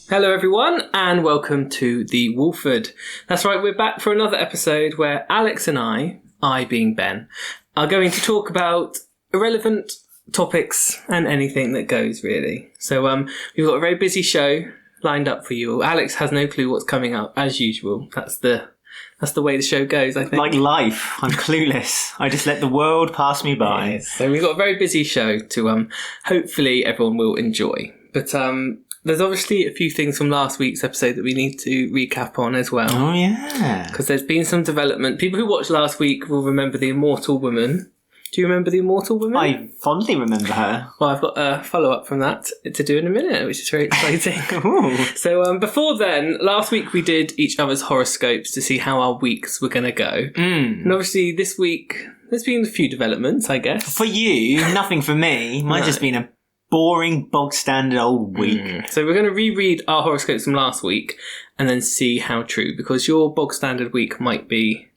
Hello everyone and welcome to the Walford. That's right, we're back for another episode where Alex and I being Ben, are going to talk about irrelevant topics and anything that goes really. So we've got a very busy show lined up for you. Alex has no clue what's coming up as usual. That's the way the show goes, I think. Like life, I'm clueless. I just let the world pass me by. Yes. So we've got a very busy show to hopefully everyone will enjoy. But there's obviously a few things from last week's episode that we need to recap on as well. Oh, yeah. Because there's been some development. People who watched last week will remember the Immortal Women. Do you remember the Immortal Women? I fondly remember her. Well, I've got a follow-up from that to do in a minute, which is very exciting. So before then, last week we did each other's horoscopes to see how our weeks were going to go. And obviously this week, there's been a few developments, I guess. For you, nothing for me. Mine's just been a boring, bog-standard old week. So we're going to reread our horoscopes from last week and then see how true, because your bog-standard week might be...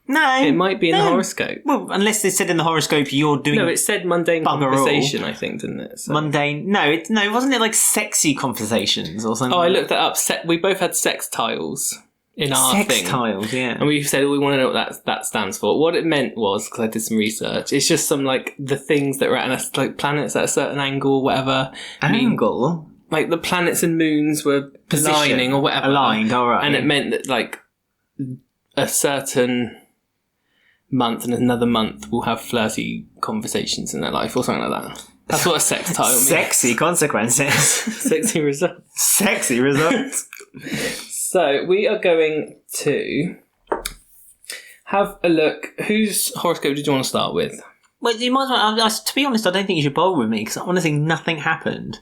No. It might be in the horoscope. Well, unless they said in the horoscope you're doing... No, it said mundane bugger conversation, all. I think, didn't it? So. Mundane... No, wasn't it like sexy conversations or something? Oh, I looked that up. We both had sextiles in our thing. Sextiles, yeah. And we said, we want to know what that stands for. What it meant was, because I did some research, it's just some, like, the things that are at like planets at a certain angle, whatever. Angle? Like, the planets and moons were aligning or whatever. Aligned, all right. And it meant that, like, a certain month and another month will have flirty conversations in their life or something like that. That's what a sextile means. Sexy consequences. Sexy results. Sexy results. So we are going to have a look. Whose horoscope did you want to start with? Well, you might as well. To be honest, I don't think you should bowl with me because honestly, nothing happened.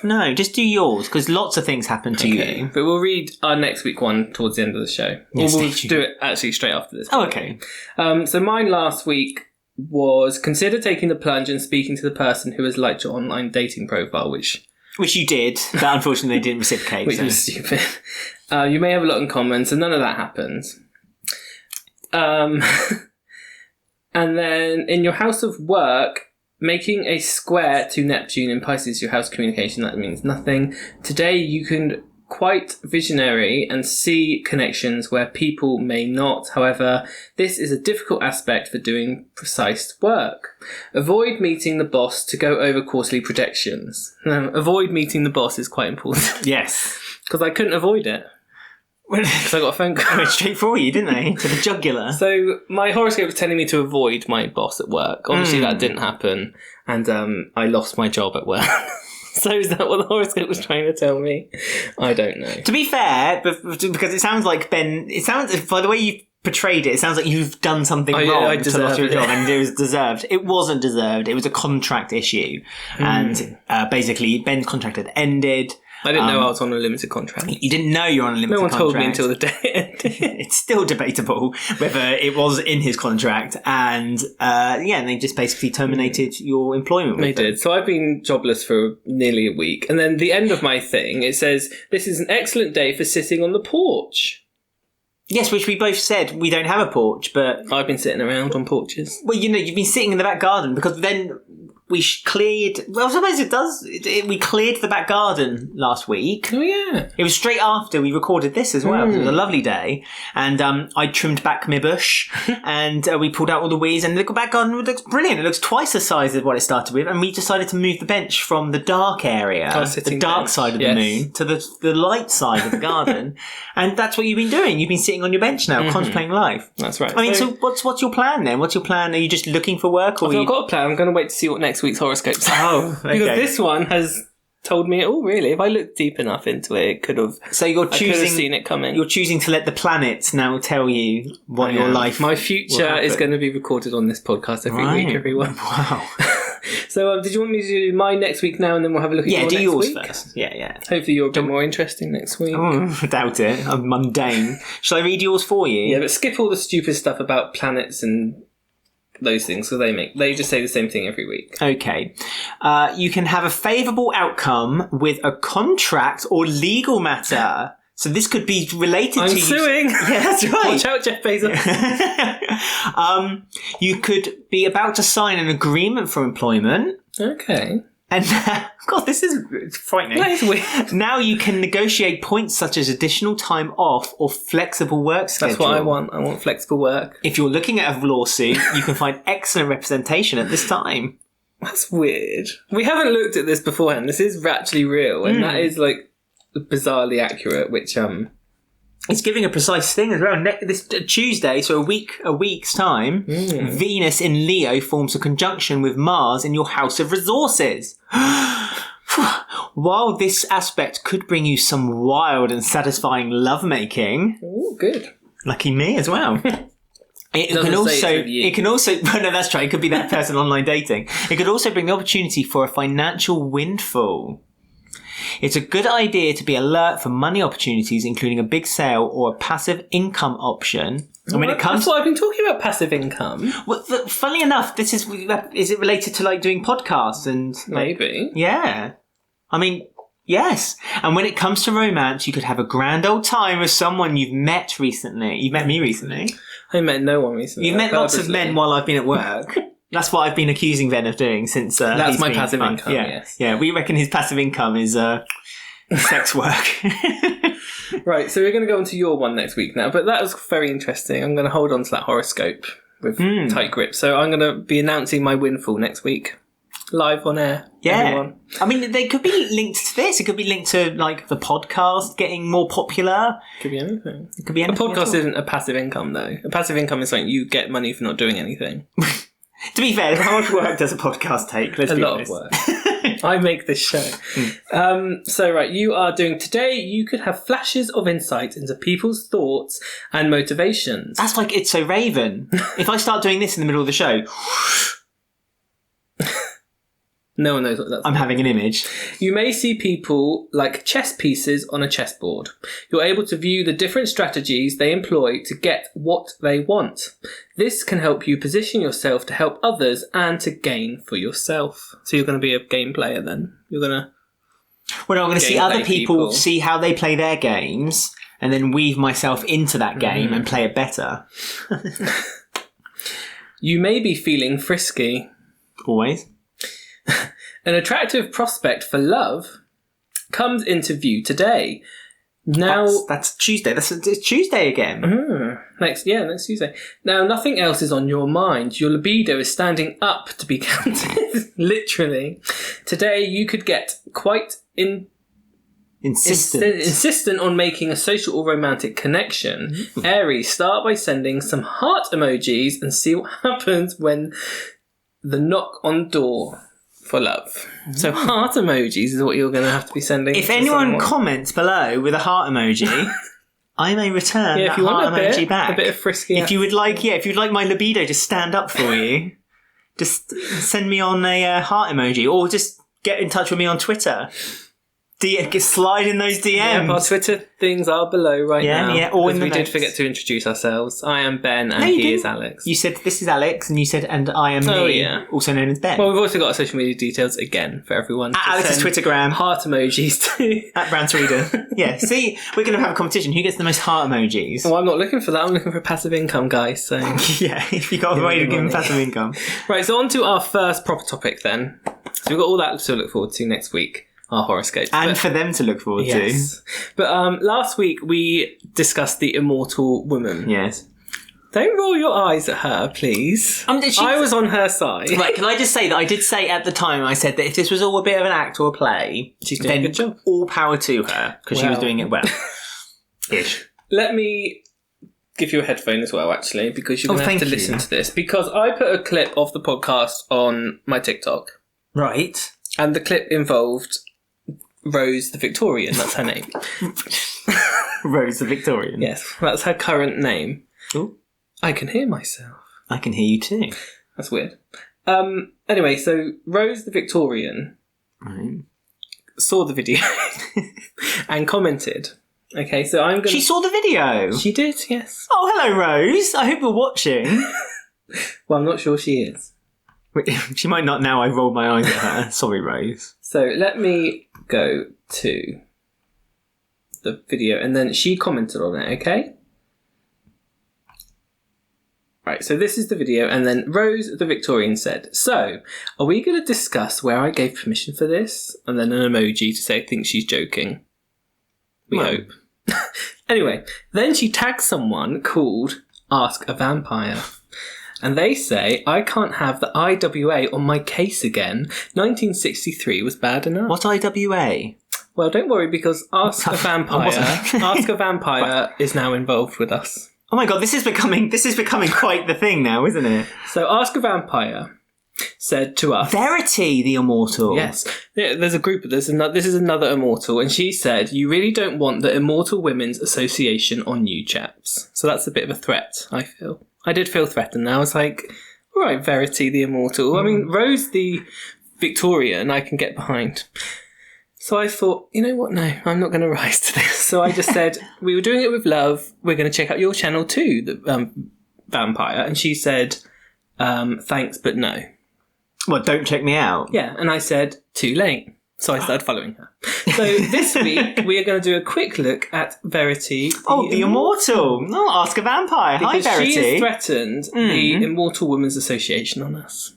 No, just do yours because lots of things happened to you. But we'll read our next week one towards the end of the show. Yes, we'll do it actually straight after this. Oh, okay. So mine last week was consider taking the plunge and speaking to the person who has liked your online dating profile, which you did, but unfortunately they didn't reciprocate. Which was stupid. You may have a lot in common, so none of that happens. And then in your house of work, making a square to Neptune in Pisces, your house communication, that means nothing. Today you can quite visionary and see connections where people may not. However, this is a difficult aspect for doing precise work. Avoid meeting the boss to go over quarterly projections. Avoid meeting the boss is quite important. Yes. Because I couldn't avoid it. Because I got a phone call. Went straight for you, didn't they? To the jugular. So my horoscope was telling me to avoid my boss at work. Obviously that didn't happen. And I lost my job at work. So is that what the horoscope was trying to tell me? I don't know. To be fair, because it sounds like Ben... It sounds, by the way you portrayed it, it sounds like you've done something wrong I to lost your it. job, and it was deserved. It wasn't deserved. It was a contract issue. And basically, Ben's contract had ended. I didn't know I was on a limited contract. You didn't know you were on a limited contract. No one told me until the day it ended. It's still debatable whether it was in his contract. And and they just basically terminated your employment with them. They did. So I've been jobless for nearly a week. And then the end of my thing, it says, this is an excellent day for sitting on the porch. Yes, which we both said we don't have a porch, but... I've been sitting around on porches. Well, you've been sitting in the back garden because then... We cleared... Well, I suppose it does. We cleared the back garden last week. Oh, yeah. It was straight after we recorded this as well. It was a lovely day. And I trimmed back my bush and we pulled out all the weeds. And the back garden looks brilliant. It looks twice the size of what it started with. And we decided to move the bench from the dark area, the dark side of the moon, to the light side of the garden. And that's what you've been doing. You've been sitting on your bench now, contemplating life. That's right. I mean, so what's your plan then? What's your plan? Are you just looking for work? I've got a plan. I'm going to wait to see what next week's horoscopes are. Oh, okay. Because this one has told me it all, really. If I looked deep enough into it, it could have... So I could have seen it coming. You're choosing to let the planets now tell you what your life... My future is going to be recorded on this podcast every week, everyone. Wow. So did you want me to do my next week now and then we'll have a look at do yours week? first. Yeah. Hopefully you're a bit more interesting next week. Oh, I doubt it. I'm mundane. Shall I read yours for you? Yeah, but skip all the stupid stuff about planets and those things, so they just say the same thing every week. Okay. You can have a favourable outcome with a contract or legal matter. So this could be related to... I'm suing! Yeah, that's right. Watch out, Jeff Bezos. You could be about to sign an agreement for employment. Okay. And God, this is frightening. That is weird. Now you can negotiate points such as additional time off or flexible work schedule. That's what I want. I want flexible work. If you're looking at a lawsuit, you can find excellent representation at this time. That's weird. We haven't looked at this beforehand. This is actually real, and that is like bizarrely accurate. Which it's giving a precise thing as well. This Tuesday, so a week's time, Venus in Leo forms a conjunction with Mars in your house of resources. While this aspect could bring you some wild and satisfying lovemaking, good. Lucky me as well. It can also well, no, that's right. It could be that person online dating. It could also bring the opportunity for a financial windfall. It's a good idea to be alert for money opportunities, including a big sale or a passive income option. And when it comes, that's what I've been talking about, passive income. Well, funnily enough, is it related to like doing podcasts and maybe? Yeah, I mean, yes. And when it comes to romance, you could have a grand old time with someone you've met recently. You've met me recently. I met no one recently. You've met lots of men while I've been at work. That's what I've been accusing Ben of doing since. That's my passive income. Yeah. Yes. Yeah, we reckon his passive income is sex work. Right, so we're going to go on to your one next week now, but that was very interesting. I'm going to hold on to that horoscope with tight grip. So I'm going to be announcing my windfall next week, live on air. Yeah, everyone. I mean, they could be linked to this. It could be linked to like the podcast getting more popular. Could be anything. It could be anything. A podcast isn't a passive income, though. A passive income is something you get money for not doing anything. To be fair, how much work does a podcast take? Let's be honest. A lot of work. I make this show. So, right, you are doing today, you could have flashes of insight into people's thoughts and motivations. That's like It's So Raven. If I start doing this in the middle of the show... No one knows what that's. I'm having an image. You may see people like chess pieces on a chessboard. You're able to view the different strategies they employ to get what they want. This can help you position yourself to help others and to gain for yourself. So you're going to be a game player then? You're going to... Well, I'm going to see other people see how they play their games and then weave myself into that game and play it better. You may be feeling frisky. Always. An attractive prospect for love comes into view today. Now that's Tuesday. It's Tuesday again. Next Tuesday. Now nothing else is on your mind. Your libido is standing up to be counted. Literally. Today you could get quite insistent on making a social or romantic connection. Aries, start by sending some heart emojis and see what happens when the knock on door for love. So heart emojis is what you're going to have to be sending. If anyone comments below with a heart emoji, I may return that heart emoji back. A bit of frisky. If you would like my libido to stand up for you, just send me on a heart emoji, or just get in touch with me on Twitter. Slide in those DMs. Yeah, our Twitter things are below now. Yeah, or in the we notes. did forget to introduce ourselves. I am Ben and he is Alex. You said this is Alex and you said and I am me, also known as Ben. Well, we've also got our social media details again for everyone. At Alex's Twittergram. Heart emojis too. At Brown Sweden. Yeah, see, we're going to have a competition. Who gets the most heart emojis? Well, I'm not looking for that. I'm looking for passive income, guys. So yeah, if you got a way to give them passive income. Right, so on to our first proper topic then. So we've got all that to look forward to next week. Our horoscope. And for them to look forward to. But last week we discussed the Immortal Women. Yes. Don't roll your eyes at her, please. I was on her side. Right, can I just say that I did say at the time, I said that if this was all a bit of an act or a play, she's doing a good job. All power to her, because she was doing it well. Ish. Let me give you a headphone as well, actually, because you're going to have to listen to this. Because I put a clip of the podcast on my TikTok. Right. And the clip involved Rose the Victorian, that's her name. Rose the Victorian? Yes, that's her current name. Ooh. I can hear myself. I can hear you too. That's weird. Anyway, so Rose the Victorian saw the video and commented. Okay, so I'm going to... She saw the video? She did, yes. Oh, hello, Rose. I hope you're watching. Well, I'm not sure she is. She might not now. I've rolled my eyes at her. Sorry, Rose. So let me go to the video and then she commented on it, okay? Right, so this is the video, and then Rose the Victorian said, "So, are we going to discuss where I gave permission for this?" And then an emoji to say, "I think she's joking." We hope. Anyway, then she tags someone called Ask a Vampire. And they say, "I can't have the IWA on my case again. 1963 was bad enough." What IWA? Well, don't worry, because Ask a Vampire is now involved with us. Oh my god, this is becoming quite the thing now, isn't it? So Ask a Vampire said to us... Verity, the Immortal. Yes. There's a group of this. This is another Immortal. And she said, "You really don't want the Immortal Women's Association on you, chaps." So that's a bit of a threat, I feel. I did feel threatened. I was like, all right, Verity, the Immortal. I mean, Rose, the Victorian, I can get behind. So I thought, you know what? No, I'm not going to rise to this. So I just said, "We were doing it with love. We're going to check out your channel too, the Vampire." And she said, "Thanks, but no." Well, don't check me out. Yeah, and I said, "Too late." So I started following her. So this week, we are going to do a quick look at Verity. The Immortal. Oh, Ask a Vampire. Because Hi, Verity. she has threatened the Immortal Women's Association on us.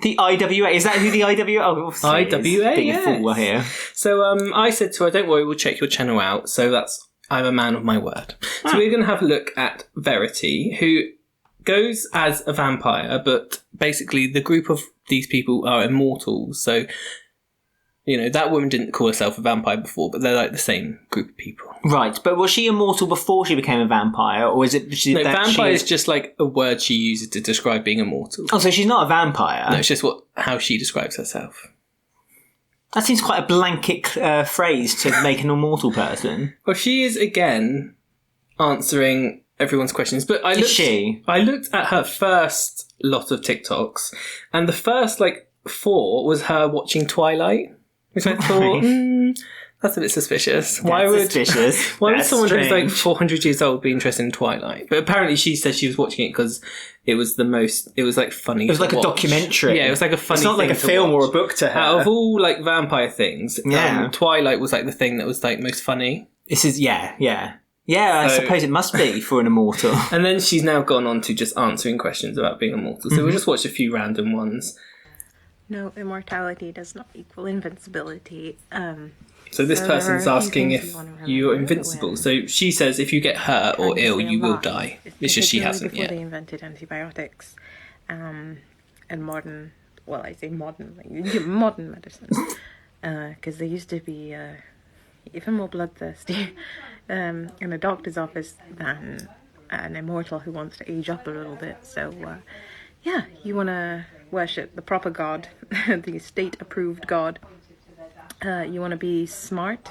The IWA. Is that who the IWA? Oh, IWA, being yes. a fool here. So I said to her, "Don't worry, we'll check your channel out." So I'm a man of my word. So we're going to have a look at Verity, who goes as a vampire, but basically the group of these people are immortals. So, you know, that woman didn't call herself a vampire before, but they're like the same group of people. Right, but was she immortal before she became a vampire, or is it... No, vampire is just like a word she uses to describe being immortal. Oh, so she's not a vampire? No, it's just how she describes herself. That seems quite a blanket phrase to make an immortal person. Well, she is, again, answering everyone's questions. But I looked at her first lot of TikToks, and the first, 4 was her watching Twilight, which I thought, that's a bit suspicious. Why would someone who's 400 years old be interested in Twilight? But apparently she said she was watching it because it was funny. It was like a documentary. Yeah, it was like a funny thing. It's not like a film or a book to her. Out of all vampire things, Twilight was the thing that was most funny. This is, yeah. I suppose it must be for an immortal. And then she's now gone on to just answering questions about being immortal. So we'll just watch a few random ones. No, immortality does not equal invincibility. So this person's asking if you're invincible. So she says if you get hurt or ill, you will die. It's just she hasn't yet. Before they invented antibiotics and modern medicine, because they used to be even more bloodthirsty in a doctor's office than an immortal who wants to age up a little bit. So, you want to worship the proper god, the state-approved god. You want to be smart,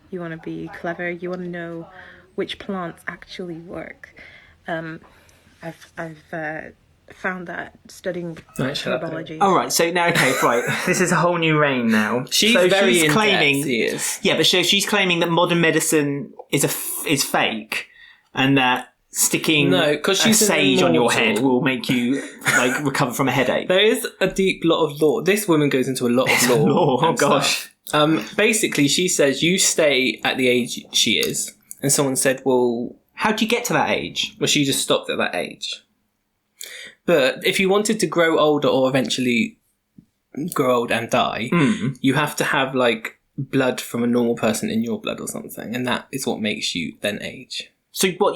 you want to be clever, you want to know which plants actually work. I've found that studying herbology. Oh, right. So now, right. This is a whole new reign now. She's claiming, yeah, but she's claiming that modern medicine is fake, and that sticking sage on your head will make you recover from a headache. There is a deep lot of law. This woman goes into a lot of law. Oh gosh. Basically, she says you stay at the age she is, and someone said, "Well, how'd you get to that age?" Well, she just stopped at that age. But if you wanted to grow older or eventually grow old and die, you have to have blood from a normal person in your blood or something, and that is what makes you then age. So what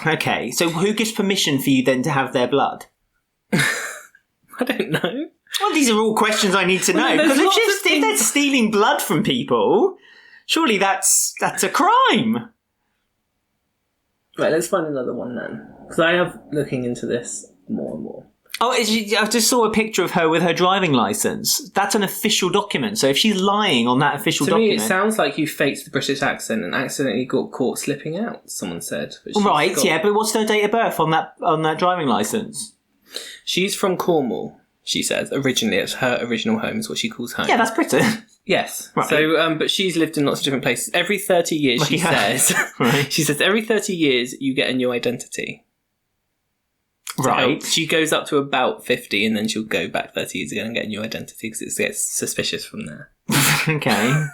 okay, so who gives permission for you then to have their blood? I don't know. Well, these are all questions I need to know. Because if they're stealing blood from people, surely that's a crime. Right, let's find another one then. Because I am looking into this more and more. Oh, I just saw a picture of her with her driving licence. That's an official document. So if she's lying on that official document... To me, it sounds like you faked the British accent and accidentally got caught slipping out, someone said. Right, but what's her date of birth on that driving licence? She's from Cornwall, she says. Originally, it's her original home, is what she calls home. Yeah, that's Britain. Yes. Right. So, but she's lived in lots of different places. Every 30 years, she says... Right. She says, every 30 years, you get a new identity. Right. So she goes up to about 50 and then she'll go back 30 years ago and get a new identity because it gets suspicious from there. Okay.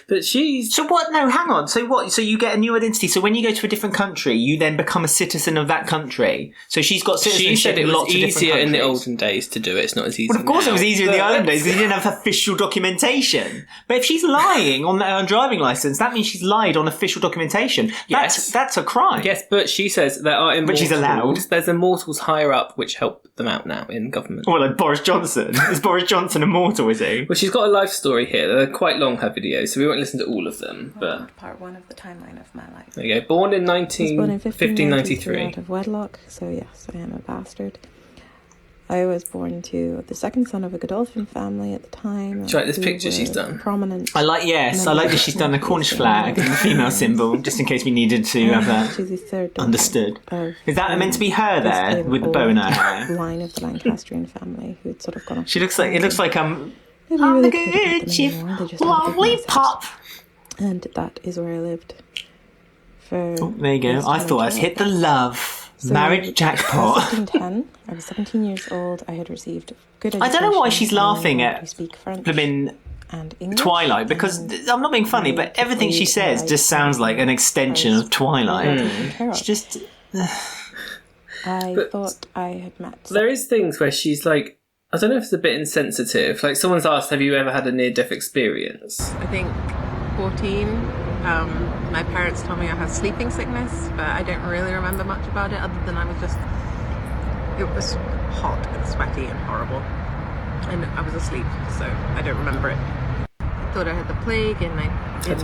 But she's... So what? No, hang on. So what? So you get a new identity. So when you go to a different country, you then become a citizen of that country. So she's got citizenship. She said it in was lots of different easier in the countries. olden days to do it. It's not as easy Well, of course now. it was easier in the olden days because you didn't have official documentation. But if she's lying on her driving licence, that means she's lied on official documentation. Yes. That's a crime. Yes, but she says there are immortals. But she's allowed. There's immortals higher up which help them out now in government. Well, like Boris Johnson. Is Boris Johnson immortal, is he? Well, she's got a life story here. They're quite long, her videos, so we won't listen to all of them. But Part one of the timeline of my life. there you go. Born in I was born in 1593. out of wedlock, so yes, I am a bastard. I was born to the second son of a Godolphin family at the time. Do you like this who picture she's were done? Prominent. I like that she's done a Cornish flag and the female symbol, just in case we needed to have that She's the third daughter understood. of, Is that meant to be her there this with the bow in her hair? line of the Lancastrian family who had sort of gone off. She looks like it looks like Nobody I'm really the cared about good them chief anymore. They just had a big lollipop. And that is where I lived. For There you go. most I of my thought I was hit the love. So Marriage I was jackpot. 1710. I was 17 years old. I had received good education. I don't know why she's and I laughing knew how at to speak French Blimmin' and English. Twilight, because and I'm not being funny, I but took everything she lead says and just sounds like an extension of Twilight. taken care of. It's just I But- thought I had met. There is things where she's like, I don't know if it's a bit insensitive. Like someone's asked, have you ever had a near-death experience? I think 14, my parents told me I had sleeping sickness, but I don't really remember much about it other than it was hot and sweaty and horrible. And I was asleep, so I don't remember it. I thought I had the plague in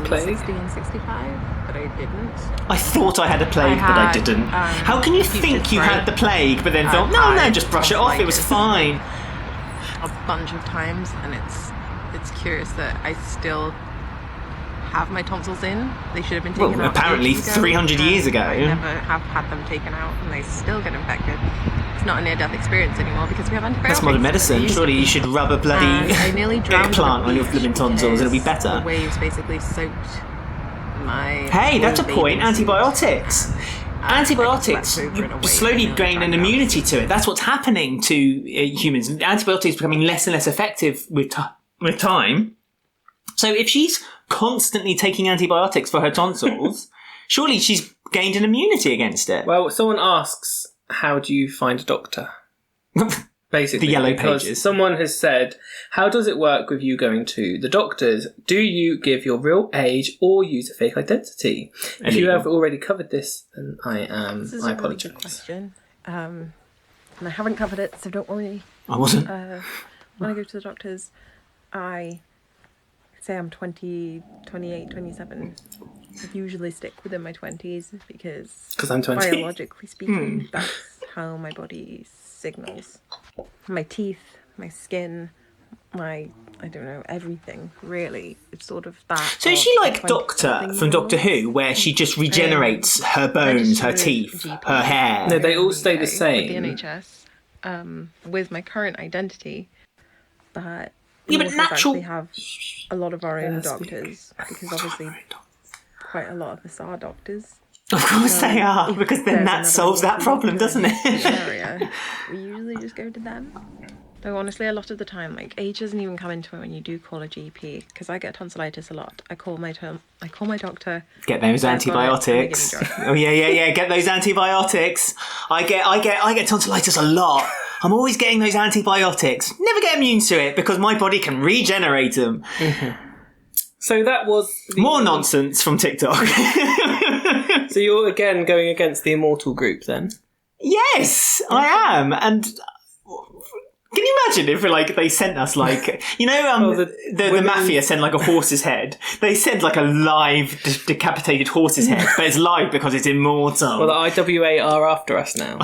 plague? 1665, but I didn't. I thought I had a plague, but I had, didn't. How can you future think you had throat. the plague, but then I've thought, no, had just brush it off, it was tonsillitis. fine? A bunch of times, and it's curious that I still have my tonsils in. They should have been taken Well, out apparently ages ago, 300 years and ago. I never have had them taken out, and they still get infected. It's not a near-death experience anymore because we have antibiotics. That's modern but medicine. they Surely you should rub a bloody and I nearly drowned eggplant on on your the flipping beach tonsils, it'll be because better. The waves basically soaked my. Hey, that's a whole point. bathing suit. Antibiotics. Antibiotics, slept over in a you way slowly that I gain an nearly immunity to it. That's what's happening to humans. Antibiotics becoming less and less effective with time. So if she's constantly taking antibiotics for her tonsils, surely she's gained an immunity against it. Well, someone asks, how do you find a doctor? Basically, The yellow because pages. someone has said, how does it work with you going to the doctors? Do you give your real age or use a fake identity? If you Illegal. have already covered this, then This is I a really good apologise. question. And I haven't covered it, so don't worry. I wasn't. When I go to the doctors, I say I'm 20, 28, 27. I usually stick within my 20s because 'Cause I'm 20. biologically speaking, that's how my body signals. My teeth, my skin, I don't know, everything, really. It's sort of that. So is of she like 20 Doctor something from Doctor years. Who, where she just regenerates her bones, her registered teeth, GP. her hair? No, they all stay the With same. the NHS, with my current identity, but Yeah, but we also natural- actually have a lot of our own Yes, doctors because obviously quite a lot of us are doctors. Of course they are, If because then there's that another solves that local problem, doctor doesn't in the it? area, we usually just go to them. Though honestly, a lot of the time, like age doesn't even come into it when you do call a GP. Because I get tonsillitis a lot. I call my doctor. Get those I've got it, and they give me antibiotics. drugs. Oh yeah. Get those antibiotics. I get tonsillitis a lot. I'm always getting those antibiotics. Never get immune to it because my body can regenerate them. So that was... More nonsense from TikTok. So you're again going against the Immortal group then? Yes, I am. And can you imagine if they sent us the the women's- mafia send like a horse's head? They send like a live decapitated horse's head, but it's live because it's immortal. Well, the IWA are after us now.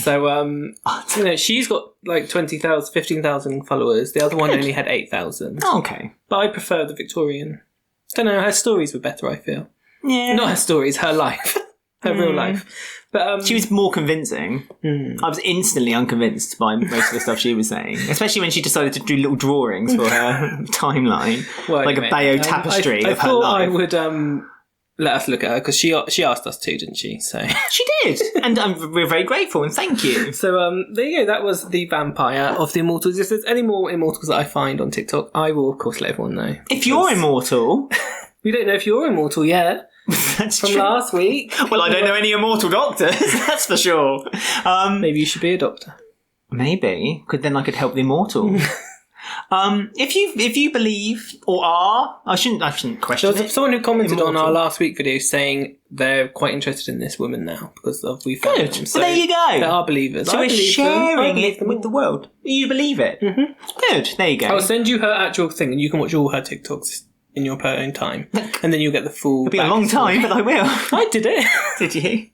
So, she's got like 20,000, 15,000 followers. The other one only had 8,000. Okay. But I prefer the Victorian. Don't know, her stories were better, I feel. Yeah. Not her stories, her life. Her real life. But She was more convincing. I was instantly unconvinced by most of the stuff she was saying, especially when she decided to do little drawings for her timeline, Wait like a minute. Bayeux tapestry I of her thought life. I would let us look at her, because she asked us to, didn't she? So She did, and we're very grateful, and thank you. So there you go. That was the vampire of the Immortals. If there's any more Immortals that I find on TikTok, I will of course let everyone know. If you're immortal, we don't know if you're immortal yet. that's From true. last week. Well, I don't know any immortal doctors, that's for sure. Maybe you should be a doctor. Maybe. Then I could help the immortal. If you believe or are, I shouldn't question There was it. someone who commented on Immortal. our last week video saying they're quite interested in this woman now because of we found Good. them. So there you go. They are believers. So I we're believe them. I sharing believe it them with all. the world. You believe it. Mm-hmm. Good. There you go. I'll send you her actual thing, and you can watch all her TikToks in your own time, and then you'll get the full. It'll be a long time, but I will. I did it. Did you?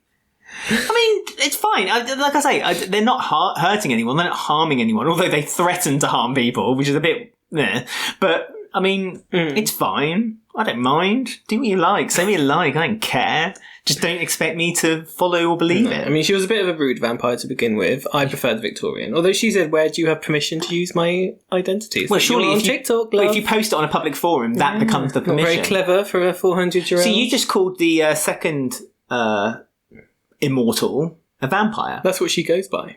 I mean, it's fine. Like I say, they're not hurting anyone. They're not harming anyone, although they threaten to harm people, which is a bit... But, I mean, it's fine. I don't mind. Do what you like. Say what you like. I don't care. Just don't expect me to follow or believe it. I mean, she was a bit of a rude vampire to begin with. I prefer the Victorian. Although she said, where do you have permission to use my identity? It's Well, like, surely you're on if you, TikTok, well, love. if you post it on a public forum, that becomes the Not permission. very clever for a 400-year-old. So you just called the second immortal a vampire. That's what she goes by.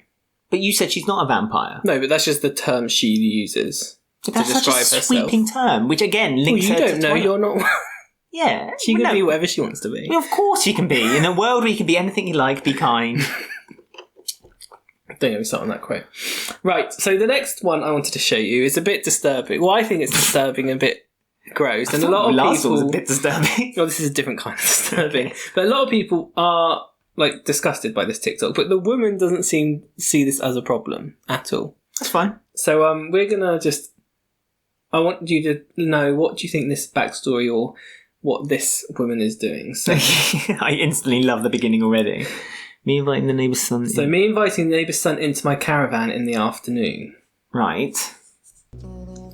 But you said she's not a vampire. No, but that's just the term she uses But to that's such a describe herself. sweeping term, which again Well, links you her don't to know. Twilight. You're not. Yeah. She can well, be no. whatever she wants to be. Well, of course you can be. In a world where you can be anything you like, be kind. Don't get me started on that quote. Right, so the next one I wanted to show you is a bit disturbing. Well, I think it's disturbing and a bit gross. And a lot of Last people... one was a bit disturbing. Well, this is a different kind of disturbing. But a lot of people are, like, disgusted by this TikTok. But the woman doesn't see this as a problem at all. That's fine. So we're going to just... I want you to know, what do you think this backstory or what this woman is doing? So, I instantly love the beginning already. Me inviting the neighbour's son. so me inviting the neighbour's son into my caravan in the afternoon. Right.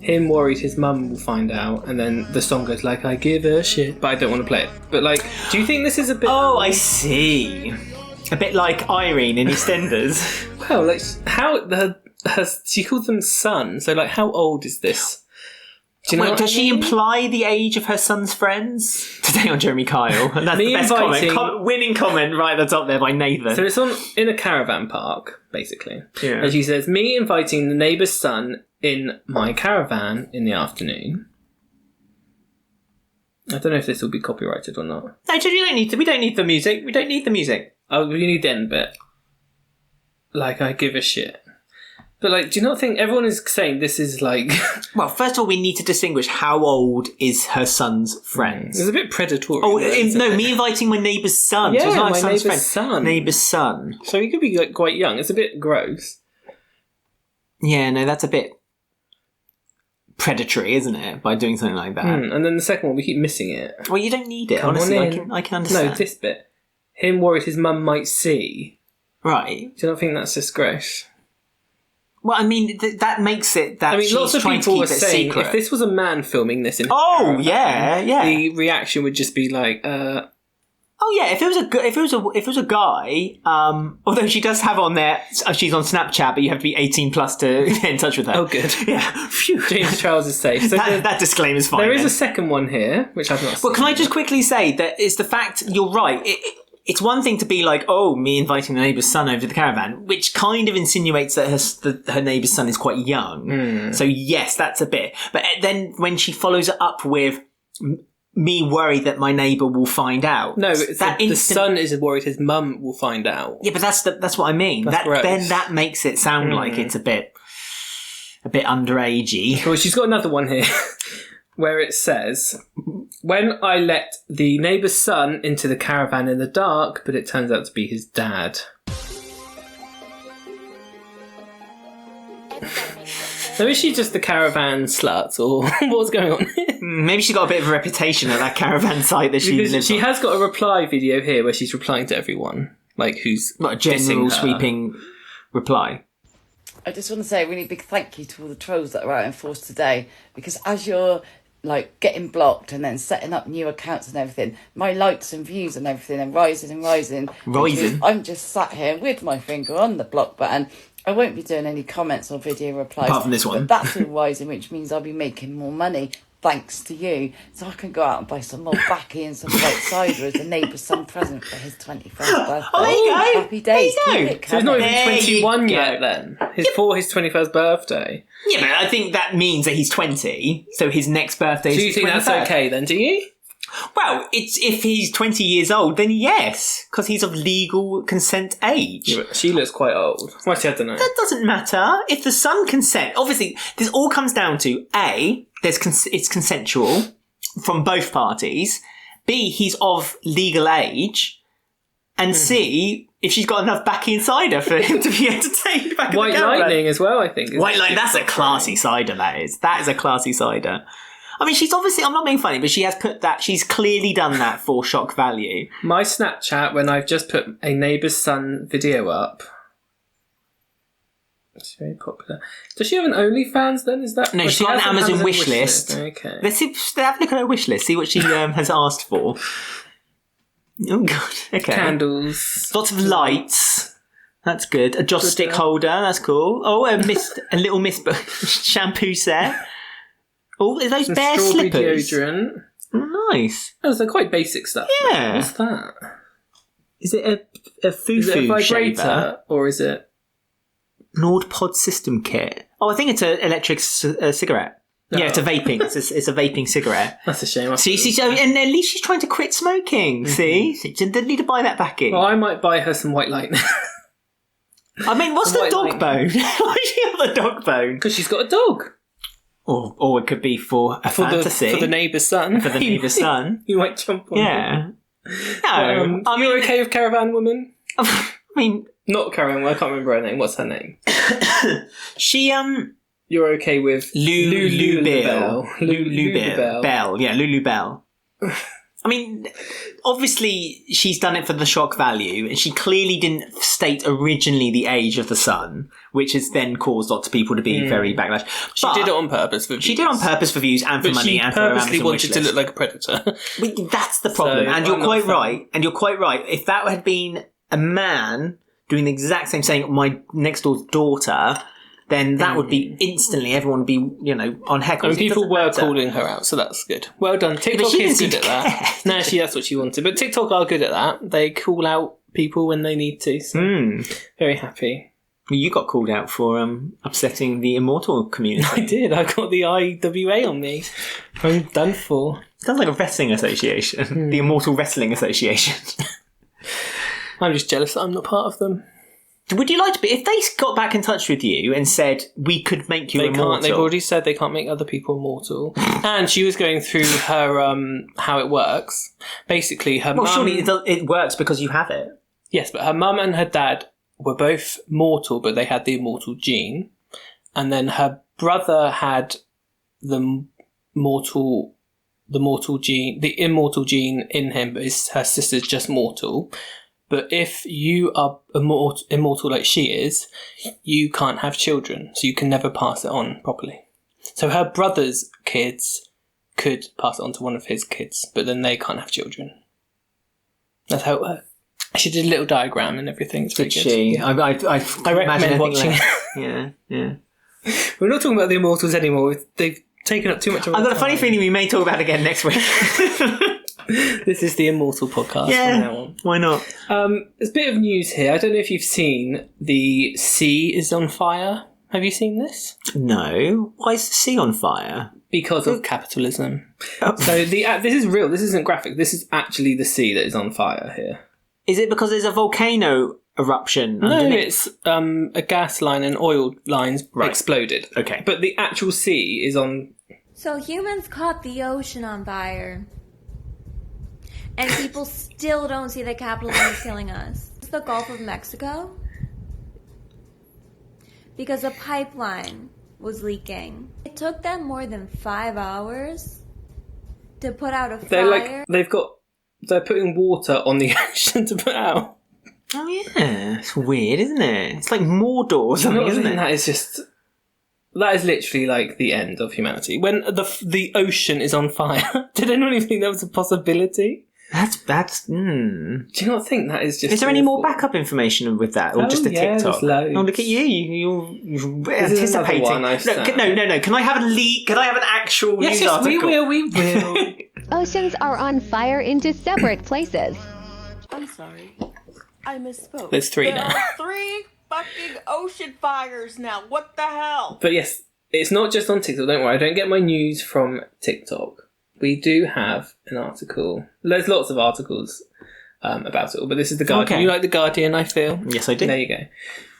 Him worried his mum will find out, and then the song goes like, I give a shit, but I don't want to play it. But like, do you think this is a bit... Oh, I see. A bit like Irene in EastEnders. Well, like, how... she called them son, so like, how old is this? Do you know Wait, what does I she mean? imply the age of her son's friends? Today on Jeremy Kyle. And that's Me the best inviting- comment. Winning comment right at the top there by Nathan. So it's in a caravan park, basically. Yeah. And she says, me inviting the neighbour's son in my caravan in the afternoon. I don't know if this will be copyrighted or not. No, we don't need the music. We don't need the music. Oh, you need the end bit. Like, I give a shit. But, like, do you not think everyone is saying this is, like... Well, first of all, we need to distinguish how old is her son's friends. It's a bit predatory. Oh, isn't no, it? me inviting my neighbour's son. Yeah, so it's not her my son's neighbour's friend. son. Neighbour's son. So he could be, like, quite young. It's a bit gross. Yeah, no, that's a bit predatory, isn't it? By doing something like that. And then the second one, we keep missing it. Well, you don't need it. Come on Honestly, in. I can understand. No, this bit. Him worried his mum might see. Right. Do you not think that's just gross? Well, I mean, that makes it that I mean, she's lots of trying people to were keep it saying secret. if this was a man filming this in Oh, caravan, yeah. the reaction would just be like, Oh yeah, if it was a guy, although she does have on there, she's on Snapchat, but you have to be 18 plus to get in touch with her. oh, good. Yeah. Phew. James Charles is safe. So that disclaimer's fine. there is then. a second one here, which I've not seen. Well, can I just quickly say that it's the fact, you're right, it's one thing to be like, oh, me inviting the neighbour's son over to the caravan, which kind of insinuates that her neighbour's son is quite young. So yes, that's a bit. But then when she follows it up with me worried that my neighbour will find out. No, it's the son is worried his mum will find out. Yeah, but that's what I mean. That's gross. Then that makes it sound like it's a bit underagey. Well, she's got another one here where it says, when I let the neighbour's son into the caravan in the dark, but it turns out to be his dad. So is she just the caravan slut, or what's going on here? Maybe she's got a bit of a reputation at that caravan site that she Because lives she on. has got a reply video here where she's replying to everyone, like who's Not a general dissing her. sweeping reply. I just want to say a really big thank you to all the trolls that are out in force today, because as you're like getting blocked and then setting up new accounts and everything, my likes and views and everything are rising and rising. Rising? I'm just sat here with my finger on the block button. I won't be doing any comments or video replies. Apart from this one. But that's all rising, which means I'll be making more money. thanks to you. So I can go out and buy some more baccy and some white cider as a neighbour's son present for his 21st birthday. Oh, there you go. Happy days. There you Keep go. it So he's not coming. even There you 21 go. yet then. For his 21st birthday. Yeah, but I think that means that he's 20, so his next birthday is Do you think that's 21st. okay then, do you? Well, it's if he's 20 years old, then yes, because he's of legal consent age. Yeah, but she looks quite old. Well, actually, I don't know. That doesn't matter. If the son consent, obviously, this all comes down to A, it's consensual from both parties. B, he's of legal age. And C, if she's got enough backy and cider for him to be entertained back White at the Caravan. Lightning as well, I think. White Lightning, that's a classy cider, that is. That is a classy cider. I mean, she's obviously, I'm not being funny, but she has put that, she's clearly done that for shock value. My Snapchat, when I've just put a neighbour's son video up, it's very popular. Does she have an OnlyFans then? Is that? No, well, she's got has an Amazon wish list. Okay. Let's have a look at her wish list, see what she has asked for. Oh, God. Okay. Candles. Lots of lights. That's good. A joss stick holder. That's cool. Oh, a little Miss shampoo set. Oh, are those Some bare strawberry slippers? deodorant. Oh, nice. Oh, they're quite basic stuff. Yeah. What's that? Is it a foo-foo Is it a vibrator shaver? or is it? Nord Pod system kit. Oh, I think it's an electric cigarette. Yeah, it's a vaping. It's a vaping cigarette. That's a shame. See, and at least she's trying to quit smoking. See? She didn't need to buy that back in. Well, I might buy her some White Lightning I mean, what's the White dog bone? Why does she have a dog bone? because she's got a dog Or it could be for a fantasy. for the neighbour's son. For the neighbour's son. You might jump on. Yeah. No. Are you okay with Caravan Woman? I mean, Not Caravan. I can't remember her name. What's her name? she, You're okay with Lulu Bell. Lulu Bell. Bell. Yeah, Lulu Bell. I mean, obviously she's done it for the shock value, and she clearly didn't state originally the age of the son, which has then caused lots of people to be very backlash. She did it on purpose for views. She did it on purpose for views and for But money she and for her purposely Amazon wanted wish to list. look like a predator. But that's the problem, So, and you're I'm not quite a fan. right. And you're quite right. If that had been a man doing the exact same, saying my next door's daughter, then that would be instantly everyone would be on heckles. And people It doesn't were matter. calling her out, so that's good. Well done. TikTok she is didn't good at seem to that. No, that's what she wanted. But TikTok are good at that. They call out people when they need to. So very happy. Well, you got called out for upsetting the Immortal community. I did. I got the IWA on me. I'm done for. Sounds like a wrestling association. The Immortal Wrestling Association. I'm just jealous that I'm not part of them. Would you like to be? If they got back in touch with you and said, we could make you They immortal. can't. They've already said they can't make other people immortal. And she was going through her how it works. Basically, her Well, mum. surely it works because you have it. Yes, but her mum and her dad were both mortal, but they had the immortal gene. And then her brother had the immortal gene in him, but her sister's just mortal. But if you are immortal like she is, you can't have children, so you can never pass it on properly. So her brother's kids could pass it on to one of his kids, but then they can't have children. That's how it works. She did a little diagram and everything. It's very Did good. she? Yeah. I recommend watching it. Yeah. We're not talking about the Immortals anymore. They've taken up too much of our I've got a time. funny feeling we may talk about it again next week. This is the Immortal podcast from now on. Why not? There's a bit of news here. I don't know if you've seen the sea is on fire. Have you seen this? No. Why is the sea on fire? Because of capitalism. Oh. So this is real. This isn't graphic. This is actually the sea that is on fire here. Is it because there's a volcano eruption No, underneath? it's a gas line and oil lines exploded. Okay. But the actual sea is on. So humans caught the ocean on fire. And people still don't see that capitalism is killing us. It's the Gulf of Mexico. Because a pipeline was leaking. It took them more than 5 hours to put out a fire. Oh, They're putting water on the ocean to put out. Oh, yeah. It's weird, isn't it? It's like Mordor or something, isn't it? That is literally like the end of humanity. When the ocean is on fire. Did anyone even think that was a possibility? That's. Do you not think that is just? Is there any more awful? backup information with that, or just a yeah, TikTok? there's loads. Oh, look at you! You're This is another anticipating. one I No, found. no. Can I have a leak? Can I have an actual Yes, news yes, article? we will. Oceans are on fire into separate places. I'm sorry. I misspoke. There's 3 there now. are 3 fucking ocean fires now. What the hell? But yes, it's not just on TikTok. Don't worry, I don't get my news from TikTok. We do have an article. There's lots of articles about it all, but this is The Guardian. Okay. You like The Guardian, I feel? Yes, I do. There you go.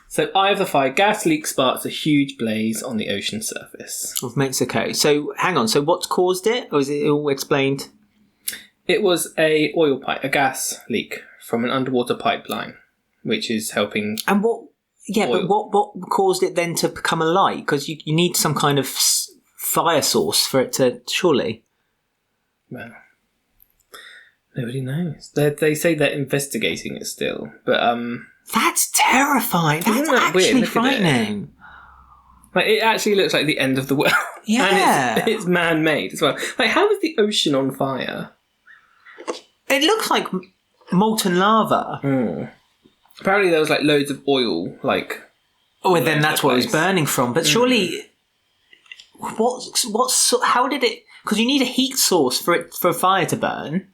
So, Eye of the Fire, gas leak sparks a huge blaze on the ocean surface. Of Mexico. So, hang on. So, what's caused it? Or is it all explained? It was a gas leak from an underwater pipeline, which is helping. And what? Yeah, Oil. but what caused it then to become a light? Because you need some kind of fire source for it to surely. Well, nobody knows. They say they're investigating it still, but That's terrifying. Isn't That's that weird? actually Look at it. frightening. like it actually looks like the end of the world. Yeah. and it's man-made as well. Like, how is the ocean on fire? It looks like molten lava. Apparently, there was like loads of oil. Like, Oh, and then that's what it was place. burning from. But surely, how did it? Because you need a heat source for a fire to burn.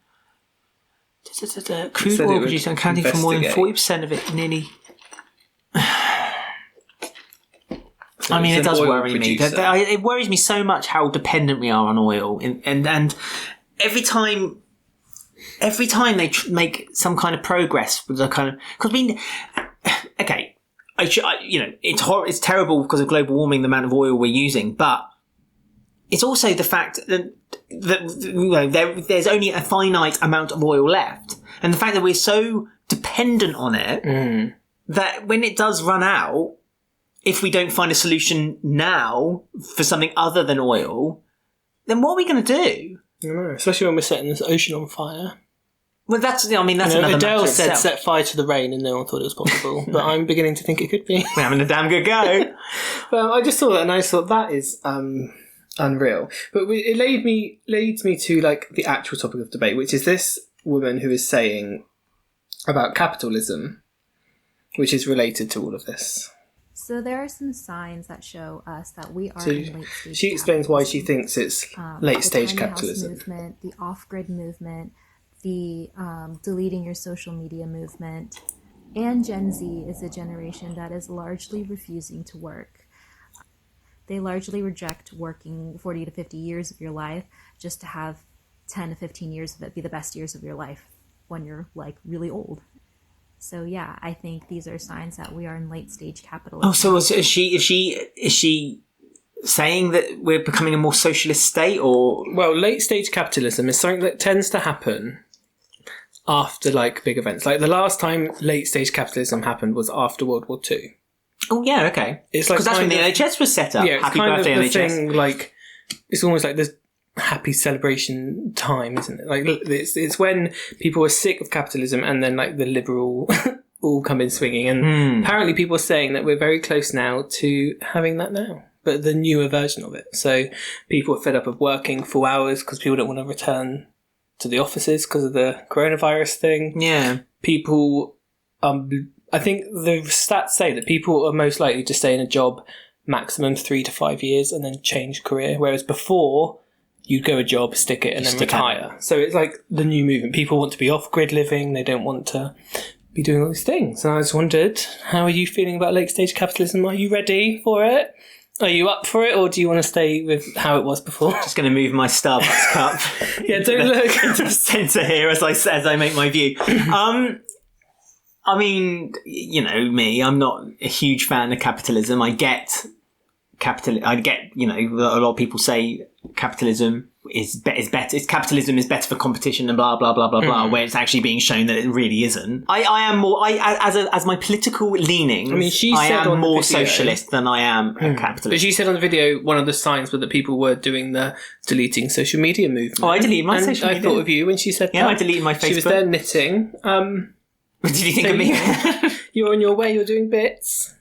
Crude Said it oil would produced accounting for more than investigate. 40% of it. Nearly. so I mean, it's it an does oil worry me. producer. It worries me so much how dependent we are on oil, and every time they make some kind of progress with the kind of, because I mean, okay, it's terrible because of global warming, the amount of oil we're using, but it's also the fact that there's only a finite amount of oil left, and the fact that we're so dependent on it that when it does run out, if we don't find a solution now for something other than oil, then what are we going to do? I don't know, especially when we're setting this ocean on fire. Well, that's another Adele matter said itself. set fire to the rain, and no one thought it was possible. But I'm beginning to think it could be. We're having a damn good go. But I just saw that, and I thought that is unreal. But it leads me to like the actual topic of debate, which is this woman who is saying about capitalism, which is related to all of this. So there are some signs that show us that we are So in late stage. she explains why she thinks it's late the stage tiny house capitalism. movement, the off-grid movement, the deleting your social media movement, and Gen Z is a generation that is largely refusing to work. They largely reject working 40 to 50 years of your life just to have 10 to 15 years of it be the best years of your life when you're like really old. So yeah, I think these are signs that we are in late stage capitalism. Oh, so is she saying that we're becoming a more socialist state, or? Well, late stage capitalism is something that tends to happen after like big events. Like the last time late stage capitalism happened was after World War II. Oh yeah, okay. It's like because that's when the kind of- NHS was set up. Yeah, it's Happy kind birthday, of the NHS. thing. Like it's almost like this happy celebration time, isn't it? Like it's when people are sick of capitalism, and then like the liberal all come in swinging. And apparently, people are saying that we're very close now to having that now, but the newer version of it. So people are fed up of working full hours because people don't want to return to the offices because of the coronavirus thing. Yeah. People, I think the stats say that people are most likely to stay in a job maximum 3 to 5 years and then change career, whereas before you'd go a job, stick it, and then Stick it. retire. So it's like the new movement. People want to be off-grid living. They don't want to be doing all these things. And I just wondered, how are you feeling about late-stage capitalism? Are you ready for it? Are you up for it, or do you want to stay with how it was before? Just going to move my Starbucks cup. Yeah, don't look into the centre here as I make my view. I mean, you know me. I'm not a huge fan of capitalism. I get, you know, a lot of people say capitalism is better. Capitalism is better for competition and blah blah blah blah blah. Where it's actually being shown that it really isn't. I am more. As my political leanings. I mean, she I said am on the more video- socialist than I am a But capitalist. she said on the video, one of the signs were that people were doing the deleting social media movement. Oh, I deleted my and social I media. thought of you when she said Yeah, that. I deleted my She was Facebook. there knitting. Did you think so of me? You're on your way. You're doing bits.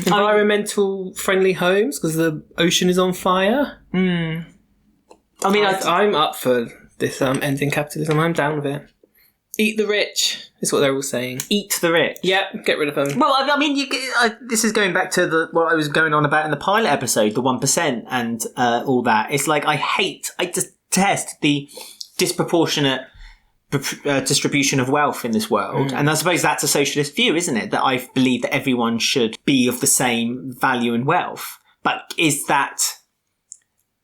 Environmental friendly homes because the ocean is on fire. I mean, I'm up for this ending capitalism. I'm down with it. Eat the rich is what they're all saying. Eat the rich. Yeah, get rid of them. Well, I mean, this is going back to what I was going on about in the pilot episode, the 1% and all that. It's like I detest the disproportionate distribution of wealth in this world. And I suppose that's a socialist view, isn't it? That I believe that everyone should be of the same value and wealth. But is that...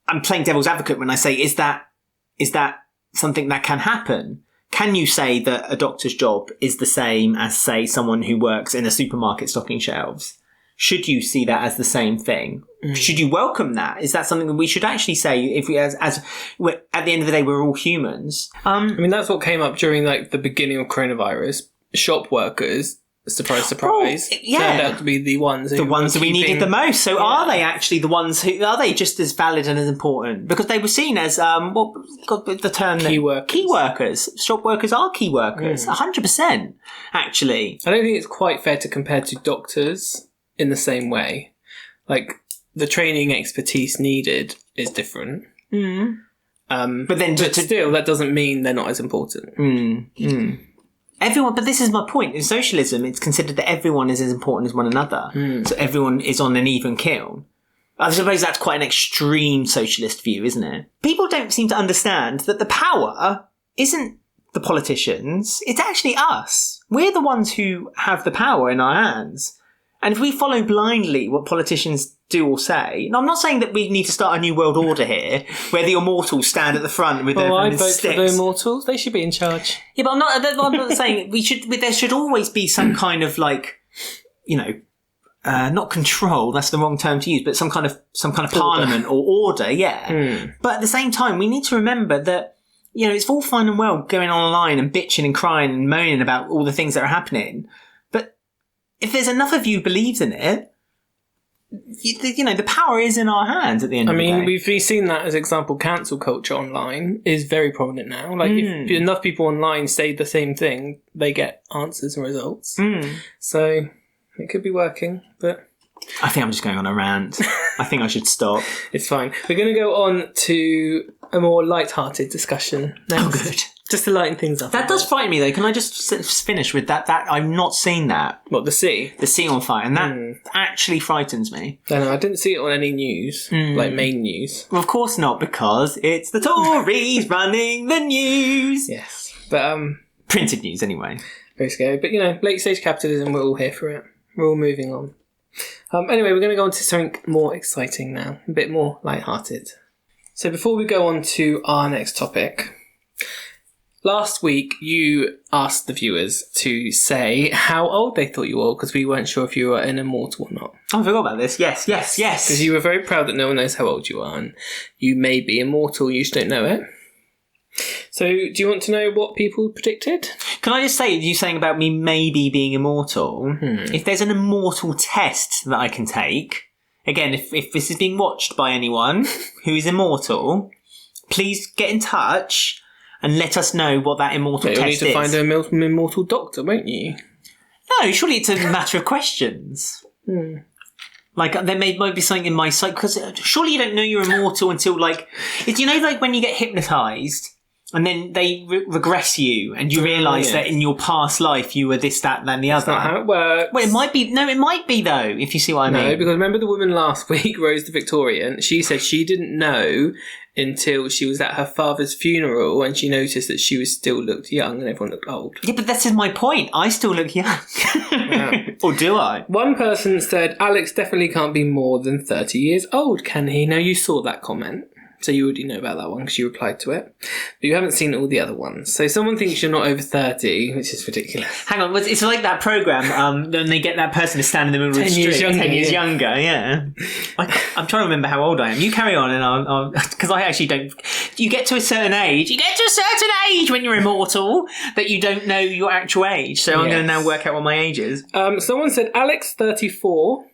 I'm playing devil's advocate when I say, is that something that can happen? Can you say that a doctor's job is the same as, say, someone who works in a supermarket stocking shelves? Should you see that as the same thing? Should you welcome that? Is that something that we should actually say if we, as we're, at the end of the day, we're all humans? I mean, that's what came up during like the beginning of coronavirus. Shop workers, surprise, surprise, turned out to be the ones that we needed the most. So are they actually the ones who are they just as valid and as important? Because they were seen as what got the term key workers. Key workers. Shop workers are key workers. 100%. Actually, I don't think it's quite fair to compare to doctors in the same way. Like the training expertise needed is different. But then, still, that doesn't mean they're not as important. Everyone, but this is my point. In socialism, it's considered that everyone is as important as one another. So everyone is on an even keel. I suppose that's quite an extreme socialist view, isn't it? People don't seem to understand that the power isn't the politicians. It's actually us. We're the ones who have the power in our hands. And if we follow blindly what politicians do or say, and I'm not saying that we need to start a new world order here, where the immortals stand at the front with their I'd vote sticks. for the immortals. They should be in charge. Yeah, but I'm not saying we should. There should always be some kind of like, not control. That's the wrong term to use, but some kind of parliament or order. Yeah. But at the same time, we need to remember that it's all fine and well going online and bitching and crying and moaning about all the things that are happening. If there's enough of you who believes in it, the power is in our hands at the end of the day. I mean, we've seen that as example. Cancel culture online is very prominent now. Like, if enough people online say the same thing, they get answers and results. So it could be working, but... I think I'm just going on a rant. I think I should stop. It's fine. We're going to go on to a more light-hearted discussion next. Oh, good. Just to lighten things up. That does frighten me, though. Can I just finish with that? I've not seen that. What, the sea? The sea on fire. And that actually frightens me. I didn't see it on any news, like main news. Well, of course not, because it's the Tories running the news. Yes. But, printed news, anyway. Very scary. But, late-stage capitalism, we're all here for it. We're all moving on. Anyway, we're going to go on to something more exciting now. A bit more light-hearted. So before we go on to our next topic... Last week, you asked the viewers to say how old they thought you were, because we weren't sure if you were an immortal or not. Oh, I forgot about this. Yes. Because you were very proud that no one knows how old you are, and you may be immortal, you just don't know it. So, do you want to know what people predicted? Can I just say, you saying about me maybe being immortal, if there's an immortal test that I can take, again, if this is being watched by anyone who is immortal, please get in touch... and let us know what that immortal test is. You'll need to find an immortal doctor, won't you? No, surely it's a matter of questions. Like, there might be something in my psyche, because surely you don't know you're immortal until, like... like when you get hypnotised, and then they regress you, and you realise that in your past life you were this, that, and the other. That's not how it works. Well, it might be... No, it might be, though, if you see what I mean. No, because remember the woman last week, Rose the Victorian, she said she didn't know... until she was at her father's funeral and she noticed that she still looked young and everyone looked old. Yeah, but this is my point. I still look young. Wow. Or do I? One person said, Alex definitely can't be more than 30 years old, can he? Now, you saw that comment. So you already know about that one because you replied to it. But you haven't seen all the other ones. So someone thinks you're not over 30, which is ridiculous. Hang on, it's like that programme when they get that person to stand in the middle of the street. 10 years younger, yeah. I'm trying to remember how old I am. You carry on and I'll... Because I actually don't... You get to a certain age when you're immortal that you don't know your actual age. So I'm going to now work out what my age is. Someone said Alex 34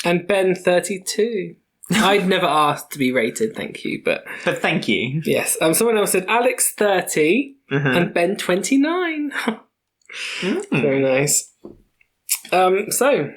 and Ben 32. I'd never asked to be rated, thank you, but thank you. Yes. Someone else said Alex 30 and Ben 29. Very nice. So,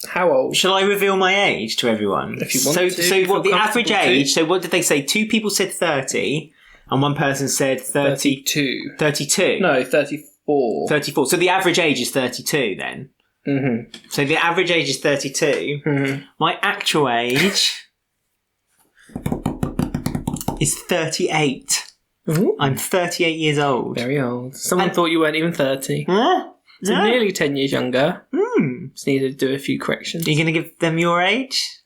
how old? Shall I reveal my age to everyone? If you want to. So what the average age? So what did they say? 2 people said 30, And one person said 32. 32? No, 34. 34. So the average age is 32 then? Mm-hmm. So the average age is 32. Mm-hmm. My actual age is 38. Ooh. I'm 38 years old. Very old. Someone thought you weren't even 30. Huh? So No. nearly 10 years younger. Hmm. Just needed to do a few corrections. Are you going to give them your age?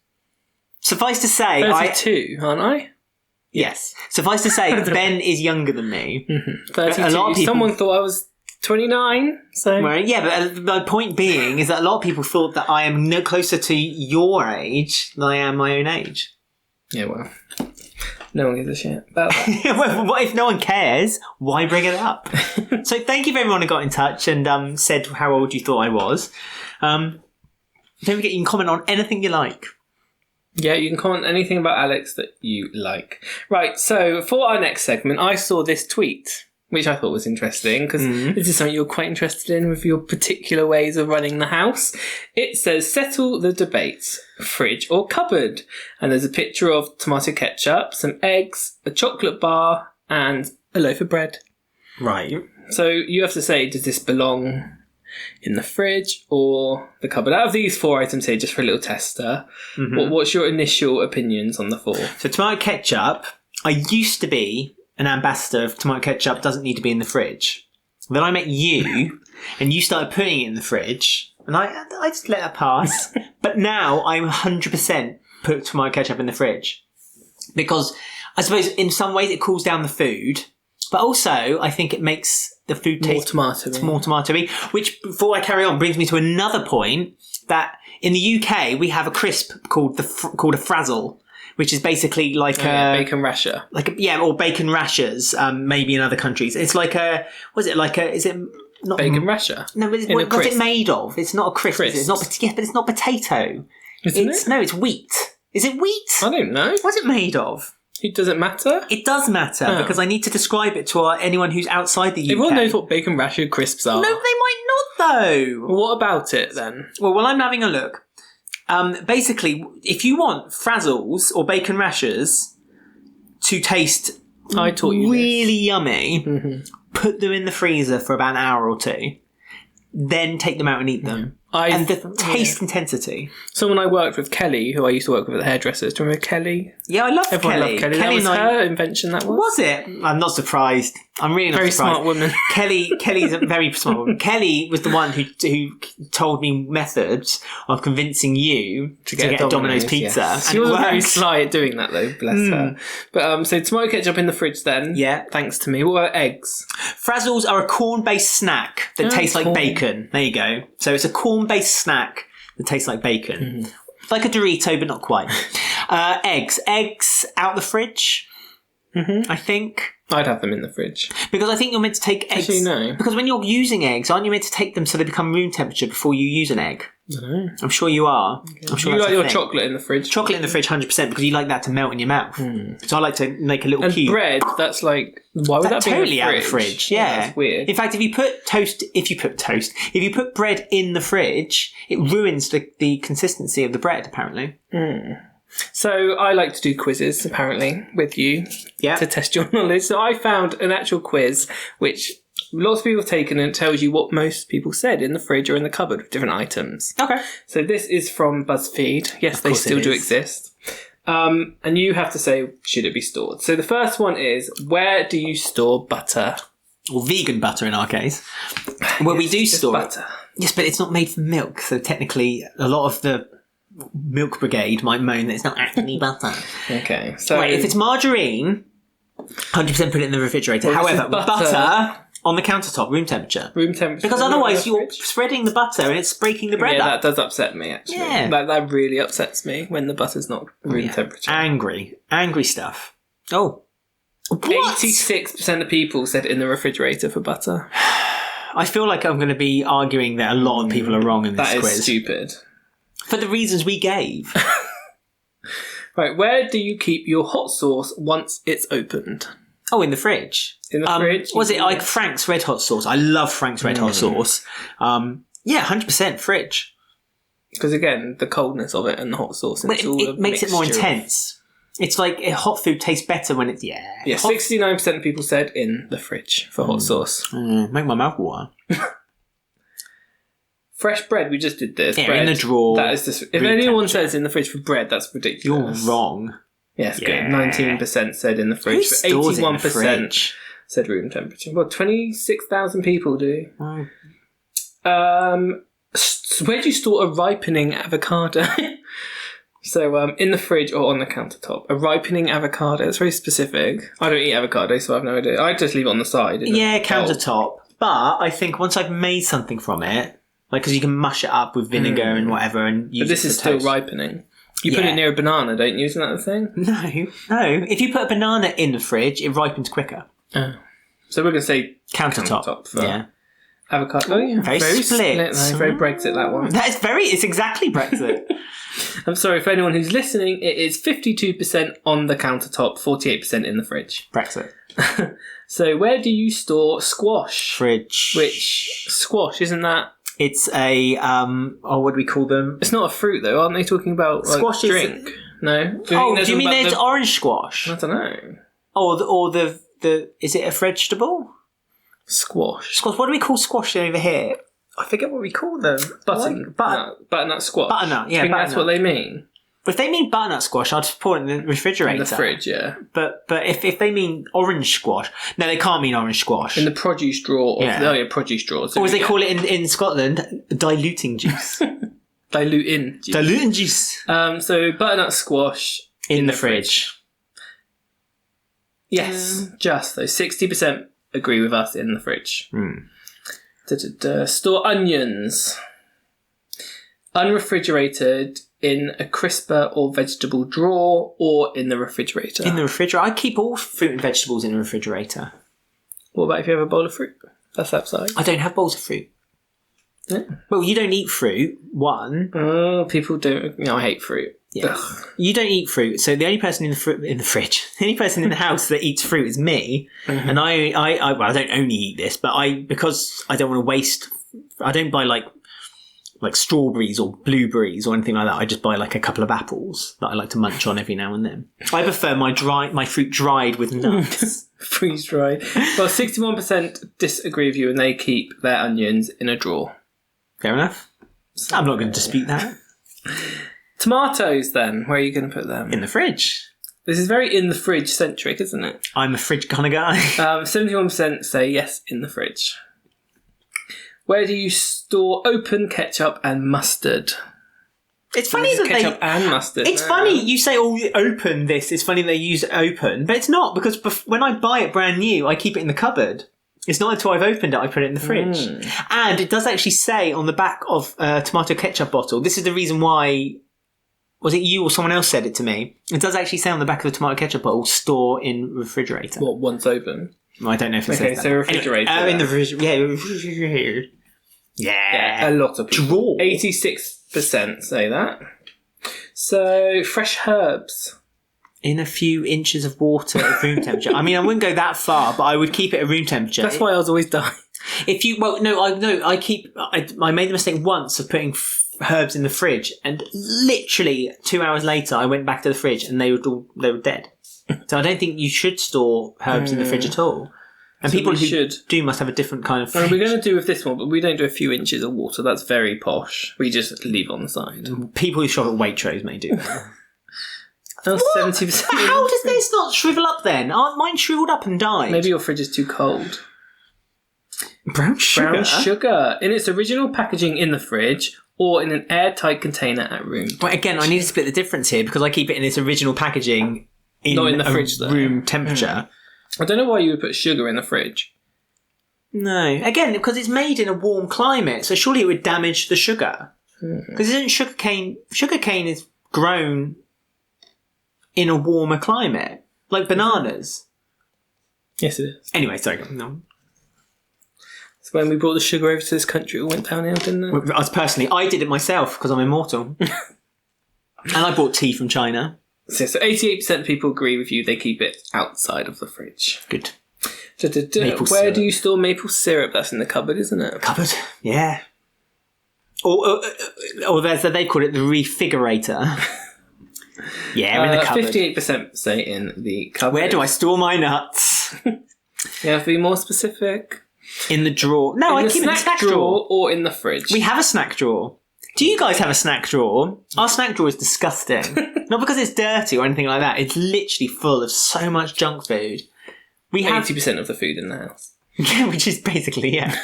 Suffice to say, 32, aren't I? Yes. Suffice to say, Ben is younger than me. Mm-hmm. 32. A lot of people- Someone thought I was 29, so... Well, yeah, but my point being is that a lot of people thought that I am no closer to your age than I am my own age. Yeah, well... No one gives a shit about that. Well, what if no one cares? Why bring it up? So thank you for everyone who got in touch and said how old you thought I was. Don't forget you can comment on anything you like. Yeah, you can comment anything about Alex that you like. Right, so for our next segment, I saw this tweet, which I thought was interesting, because this is something you're quite interested in with your particular ways of running the house. It says, settle the debate, fridge or cupboard. And there's a picture of tomato ketchup, some eggs, a chocolate bar, and a loaf of bread. Right. So you have to say, does this belong in the fridge or the cupboard? Out of these 4 items here, just for a little tester, what's your initial opinions on the 4? So tomato ketchup, I used to be an ambassador of tomato ketchup doesn't need to be in the fridge. Then I met you, and you started putting it in the fridge, and I just let that pass. But now I'm 100% put tomato ketchup in the fridge. Because I suppose in some ways it cools down the food, but also I think it makes the food taste more tomatoey. Which, before I carry on, brings me to another point, that in the UK we have a crisp called a frazzle, which is basically like a bacon rasher. Or bacon rashers, maybe in other countries. It's like is it not bacon rasher? No, but what's it made of? It's not a crisp. Is it? It's not, but it's not potato. No, it's wheat. Is it wheat? I don't know. What's it made of? Does it matter? It does matter, because I need to describe it to anyone who's outside the UK. Everyone knows what bacon rasher crisps are. No, they might not, though. Well, what about it, then? Well, while I'm having a look, basically, if you want frazzles or bacon rashers to taste really yummy, put them in the freezer for about an hour or 2, then take them out and eat them. And the taste intensity. Someone I worked with, Kelly, who I used to work with at the hairdressers. Do you remember Kelly? Yeah, I love Everyone Kelly. loved Kelly. That was her invention, that was. Was it? I'm not surprised. I'm really not very surprised. Smart woman. Kelly's a very smart woman. Kelly was the one who told me methods of convincing you to get a Domino's pizza. Yeah. She was very sly at doing that, though, bless her. But so tomato ketchup in the fridge then. Yeah. Thanks to me. What about eggs? Frazzles are a corn-based snack that tastes like bacon. There you go. So it's a corn-based snack that tastes like bacon. Like a Dorito, but not quite. Eggs out the fridge, I think. I'd have them in the fridge. Because I think you're meant to take eggs. Actually, no. Because when you're using eggs, aren't you meant to take them so they become room temperature before you use an egg? I don't know. I'm sure you are. Okay. I'm sure you that's like your thing. chocolate in the fridge? Chocolate in the fridge, 100%, because you like that to melt in your mouth. So I like to make a little and cube. Bread, that's like... Why would that be totally in the fridge? out of the fridge, yeah. That's weird. In fact, if you put bread in the fridge, it ruins the consistency of the bread, apparently. So I like to do quizzes, apparently, with you to test your knowledge. So I found an actual quiz, which lots of people have taken, and it tells you what most people said in the fridge or in the cupboard with different items. Okay. So this is from BuzzFeed. Yes, they still do exist. And you have to say, should it be stored? So the first one is, where do you store butter? Or vegan butter in our case. Well, we do store butter. Yes, but it's not made from milk, so technically a lot of the milk brigade might moan that it's not actually butter. Okay, so... Right, if it's margarine, 100% put it in the refrigerator. Well, however, butter on the countertop, room temperature. Room temperature. Because otherwise you're spreading the butter and it's breaking the bread up. Yeah, that does upset me, actually. Yeah. That really upsets me when the butter's not room temperature. Angry stuff. Oh. What? 86% of people said in the refrigerator for butter. I feel like I'm going to be arguing that a lot of people are wrong in this quiz. That is stupid. For the reasons we gave. Right, where do you keep your hot sauce once it's opened? Oh, in the fridge. In the fridge? Was it like Frank's Red Hot Sauce? I love Frank's Red Hot Sauce. Yeah, 100% fridge. Because again, the coldness of it and the hot sauce. But it makes it more intense. It's like hot food tastes better when it's... Yeah. 69% of people said in the fridge for hot sauce. Make my mouth water. Fresh bread, we just did this. Yeah, bread, in the drawer. That is if anyone says in the fridge for bread, that's ridiculous. You're wrong. Yes, good. 19% said in the fridge. Who stores it in the 81% fridge? said room temperature. Well, 26,000 people do. Oh. Where do you store a ripening avocado? So, in the fridge or on the countertop. A ripening avocado. It's very specific. I don't eat avocado, so I have no idea. I just leave it on the side. Countertop. But I think once I've made something from it, like, because you can mush it up with vinegar and whatever and use But this it is for still toast. ripening. You put it near a banana, don't you? Isn't that the thing? No. If you put a banana in the fridge, it ripens quicker. Oh. So we're going to say Countertop. for avocado. Oh, yeah. Very split. Though. Very Brexit, that one. It's exactly Brexit. I'm sorry, for anyone who's listening, it is 52% on the countertop, 48% in the fridge. Brexit. So where do you store squash? Fridge. Which squash, isn't that? It's a, what do we call them? It's not a fruit though, aren't they talking about like, squash drink? No? Do you mean there's orange squash? I don't know. Or the is it a vegetable? Squash. What do we call squash over here? I forget what we call them. Butternut squash. Butternut, yeah. I think that's what they mean. If they mean butternut squash, I'd pour it in the refrigerator. In the fridge, yeah. But if they mean orange squash, no, they can't mean orange squash. In the produce drawer. Produce drawer. So or as they call it in Scotland, diluting juice. Diluting juice. Diluting juice. So butternut squash in the fridge. Yes, just though. 60% agree with us in the fridge. Store onions. Unrefrigerated in a crisper or vegetable drawer or in the refrigerator. In the refrigerator. I keep all fruit and vegetables in the refrigerator. What about if you have a bowl of fruit? That's outside. I don't have bowls of fruit. Yeah. Well, you don't eat fruit, one. Oh, people don't... I hate fruit. Yeah. You don't eat fruit, so the only person in the fridge, the only person in the house that eats fruit is me. Mm-hmm. And I don't only eat this, but because I don't want to waste... I don't buy like strawberries or blueberries or anything like that. I just buy like a couple of apples that I like to munch on every now and then. I prefer my fruit dried with nuts. Freeze dried. Well, 61% disagree with you and they keep their onions in a drawer. Fair enough. So, I'm not going to dispute that. Tomatoes then, where are you going to put them? In the fridge. This is very in the fridge centric, isn't it? I'm a fridge kind of guy. 71% say yes, in the fridge. Where do you store open ketchup and mustard? It's funny that ketchup and mustard. It's funny you say, open this. It's funny they use open, but it's not because when I buy it brand new, I keep it in the cupboard. It's not until I've opened it I put it in the fridge. And it does actually say on the back of a tomato ketchup bottle. This is the reason why. Was it you or someone else said it to me? It does actually say on the back of the tomato ketchup bottle, store in refrigerator. What, once open? I don't know if it says that. Okay, so refrigerator. Anyway, in the refrigerator. Yeah. A lot of people. Drawer. 86% say that. So, fresh herbs. In a few inches of water at room temperature. I mean, I wouldn't go that far, but I would keep it at room temperature. That's why I was always dying. I made the mistake once of putting herbs in the fridge, and literally 2 hours later, I went back to the fridge and they were dead. So I don't think you should store herbs in the fridge at all. And so people who do must have a different kind of fridge. We're going to do with this one, but we don't do a few inches of water. That's very posh. We just leave on the side. People who shop at Waitrose may do that. 70%. How does this not shrivel up then? Aren't mine shriveled up and died? Maybe your fridge is too cold. Brown sugar? Brown sugar. In its original packaging in the fridge or in an airtight container at room. But again, I need to split the difference here because I keep it in its original packaging not in the fridge, though. Room temperature. I don't know why you would put sugar in the fridge. No. Again, because it's made in a warm climate, so surely it would damage the sugar. Because isn't sugarcane is grown in a warmer climate, like bananas. Yes, it is. Anyway, sorry. No. So when we brought the sugar over to this country, it went downhill, didn't it? I did it myself because I'm immortal. And I bought tea from China. So 88% of people agree with you. They keep it outside of the fridge. Good. Where do you store maple syrup? That's in the cupboard, isn't it? Cupboard, yeah. Or they call it the refrigerator. Yeah, in the cupboard. 58% say in the cupboard. Where do I store my nuts? You have to be more specific. In the drawer. No, I In the keep it in the snack snack drawer. or in the fridge. We have a snack drawer. Do you guys have a snack drawer? Our snack drawer is disgusting. Not because it's dirty or anything like that. It's literally full of so much junk food. We have 80% of the food in the house. Yeah, which is basically, yeah.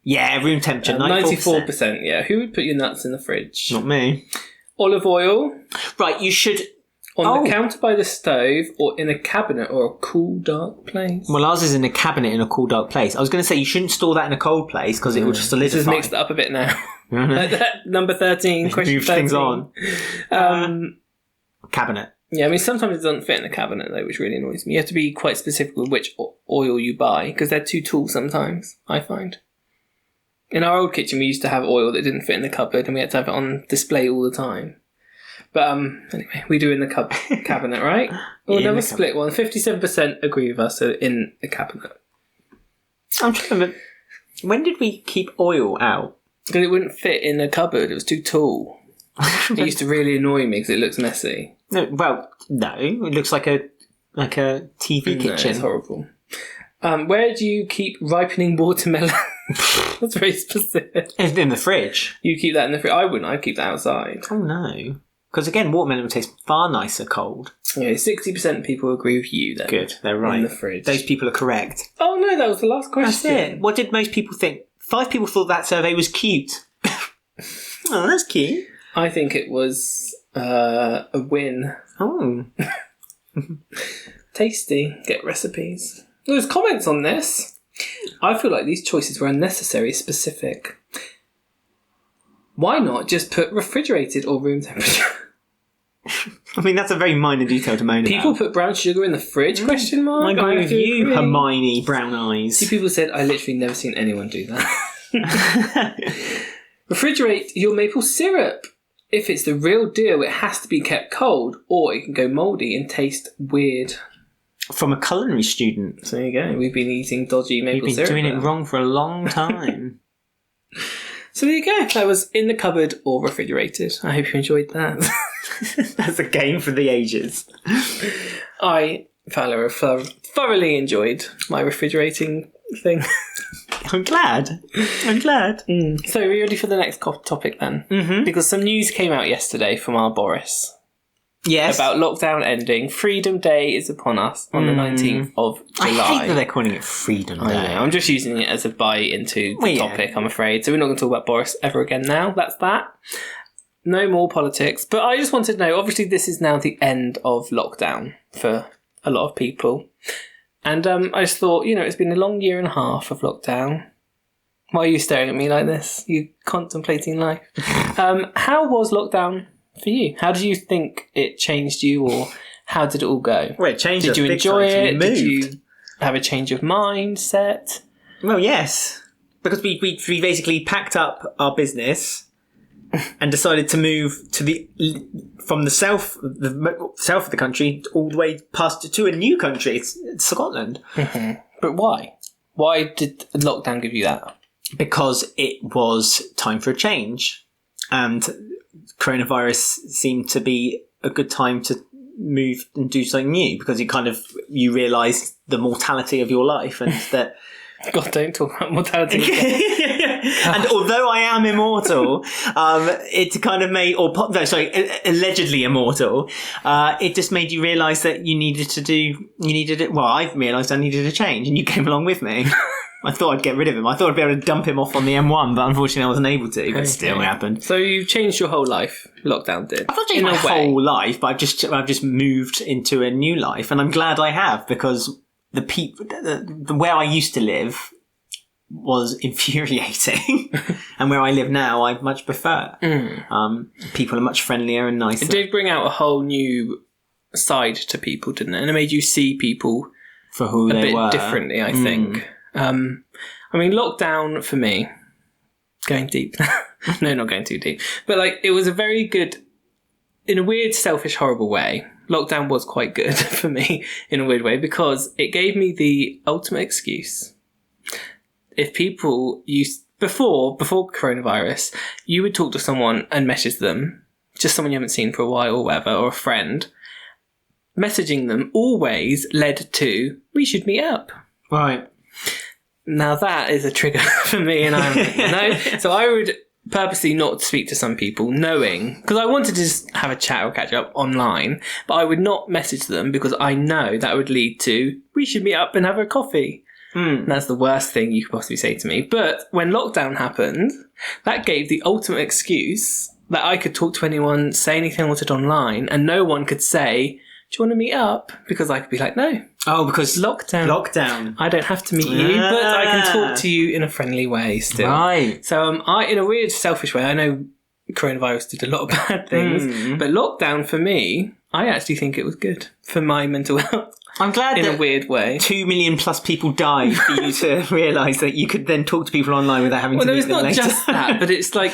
Yeah, room temperature, 94%. 94%, yeah. Who would put your nuts in the fridge? Not me. Olive oil. Right, you should... On the counter by the stove or in a cabinet or a cool, dark place. Well, ours is in a cabinet in a cool, dark place. I was going to say you shouldn't store that in a cold place because it will just solidify. This has mixed it up a bit now. Like that, number 13, question Move 13. things on. Cabinet. Yeah, I mean, sometimes it doesn't fit in a cabinet, though, which really annoys me. You have to be quite specific with which oil you buy, because they're too tall sometimes, I find. In our old kitchen, we used to have oil that didn't fit in the cupboard, and we had to have it on display all the time. But anyway, we do in the cabinet, right? Or another split one. 57% agree with us, so in the cabinet. I'm trying to remember, when did we keep oil out? Because it wouldn't fit in a cupboard, it was too tall. It used to really annoy me because it looks messy. No, well, no, it looks like a TV kitchen. No, it's horrible. Where do you keep ripening watermelon? That's very specific. In the fridge. You keep that in the fridge? I wouldn't. I'd keep that outside. Oh, no. Because, again, watermelon would taste far nicer cold. Yeah, 60% of people agree with you then. Good, they're right. In the fridge. Those people are correct. Oh, no, that was the last question. That's it. What did most people think? 5 people thought that survey was cute. Oh, that's cute. I think it was a win. Oh. Tasty. Get recipes. There's comments on this. I feel like these choices were unnecessary, specific. Why not just put refrigerated or room temperature? I mean, that's a very minor detail to moan about. People put brown sugar in the fridge, question mark? I agree with you, agree. Hermione Brown Eyes. 2 people said, I literally never seen anyone do that. Refrigerate your maple syrup. If it's the real deal, it has to be kept cold, or it can go mouldy and taste weird. From a culinary student. So there you go. We've been eating dodgy maple syrup. We've been doing it wrong for a long time. So there you go. That was in the cupboard or refrigerated. I hope you enjoyed that. That's a game for the ages. I, Fowler, have thoroughly enjoyed my refrigerating thing. I'm glad. So are we ready for the next topic then? Mm-hmm. Because some news came out yesterday from our Boris. Yes. About lockdown ending. Freedom Day is upon us on the 19th of July. I hate that they're calling it Freedom Day. I know. I'm just using it as a bite into the topic, I'm afraid. So we're not going to talk about Boris ever again now. That's that. No more politics. But I just wanted to know, obviously this is now the end of lockdown for a lot of people. And I just thought, it's been a long year and a half of lockdown. Why are you staring at me like this? You contemplating life? How was lockdown for you? How did you think it changed you, or how did it all go? Well, it changed. Did you enjoy it? Did you have a change of mindset? Well, yes, because we basically packed up our business and decided to move from the south of the country all the way past to a new country. It's Scotland. Mm-hmm. But why? Why did lockdown give you that? Because it was time for a change, and coronavirus seemed to be a good time to move and do something new, because you realise the mortality of your life, and that God, don't talk about mortality again. And although I am immortal, it kind of made, allegedly immortal, it just made you realise that I realised I needed a change, and you came along with me. I thought I'd get rid of him. I thought I'd be able to dump him off on the M1, but unfortunately I wasn't able to. But still, it happened. So you changed your whole life. Lockdown did. I've not changed my whole life, but I've just moved into a new life, and I'm glad I have, because the where I used to live was infuriating, and where I live now I much prefer. People are much friendlier and nicer. It did bring out a whole new side to people, didn't it? And it made you see people for who they were differently, I think. I mean, lockdown for me, going deep. No, not going too deep. But it was a very good, in a weird, selfish, horrible way. Lockdown was quite good for me in a weird way, because it gave me the ultimate excuse. If people used before coronavirus, you would talk to someone and message them just someone you haven't seen for a while or whatever, or a friend, messaging them always led to, we should meet up. Right. Now that is a trigger for me, and I'm like, no. So I would purposely not speak to some people, knowing, because I wanted to just have a chat or catch up online, but I would not message them because I know that would lead to, we should meet up and have a coffee. And that's the worst thing you could possibly say to me. But when lockdown happened, that gave the ultimate excuse that I could talk to anyone, say anything I wanted online, and no one could say, do you want to meet up? Because I could be like, no. Oh, because lockdown. I don't have to meet you, but I can talk to you in a friendly way still. Right. So I, in a weird, selfish way, I know coronavirus did a lot of bad things, but lockdown for me, I actually think it was good for my mental health. I'm glad in that a weird way 2 million plus people died for you to realise that you could then talk to people online without having to meet them later. Well, it's not just that, but it's like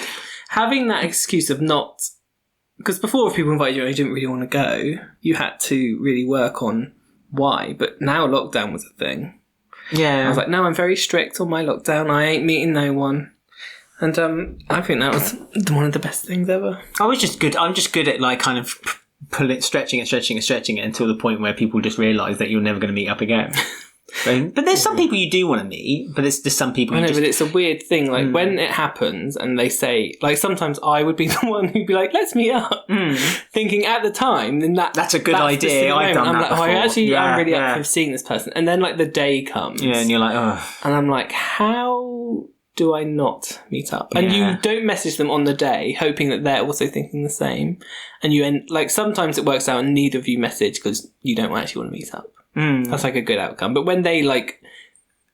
having that excuse of not... Because before, if people invited you and you didn't really want to go, you had to really work on why. But now lockdown was a thing. Yeah. I was like, no, I'm very strict on my lockdown. I ain't meeting no one. And I think that was one of the best things ever. I'm just good at like kind of stretching it until the point where people just realise that you're never going to meet up again. But there's some people you do want to meet, but there's just some people I know, but it's a weird thing. Like when it happens and they say, like sometimes I would be the one who'd be like, let's meet up. Thinking at the time, then that's a good idea. I've done I'm that like, before. I'm really up for seeing this person. And then like the day comes. Yeah, and you're like, oh. And I'm like, how do I not meet up? And you don't message them on the day, hoping that they're also thinking the same. And you end, like sometimes it works out and neither of you message because you don't actually want to meet up. That's like a good outcome. But when they like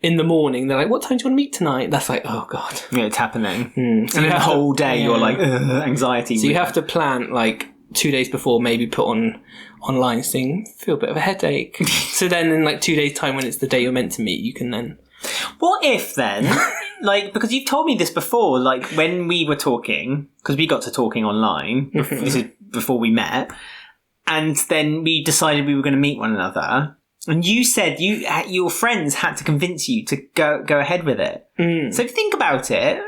in the morning, they're like, what time do you want to meet tonight? That's like, oh God. Yeah, it's happening. So and then the whole day you're like, anxiety. So you have to plan like 2 days before, maybe put on online saying, feel a bit of a headache. So then in like 2 days time when it's the day you're meant to meet, you can then... What if then, like, because you've told me this before, like when we were talking, because we got to talking online, this is before we met, and then we decided we were going to meet one another, and you said your friends had to convince you to go ahead with it. So think about it,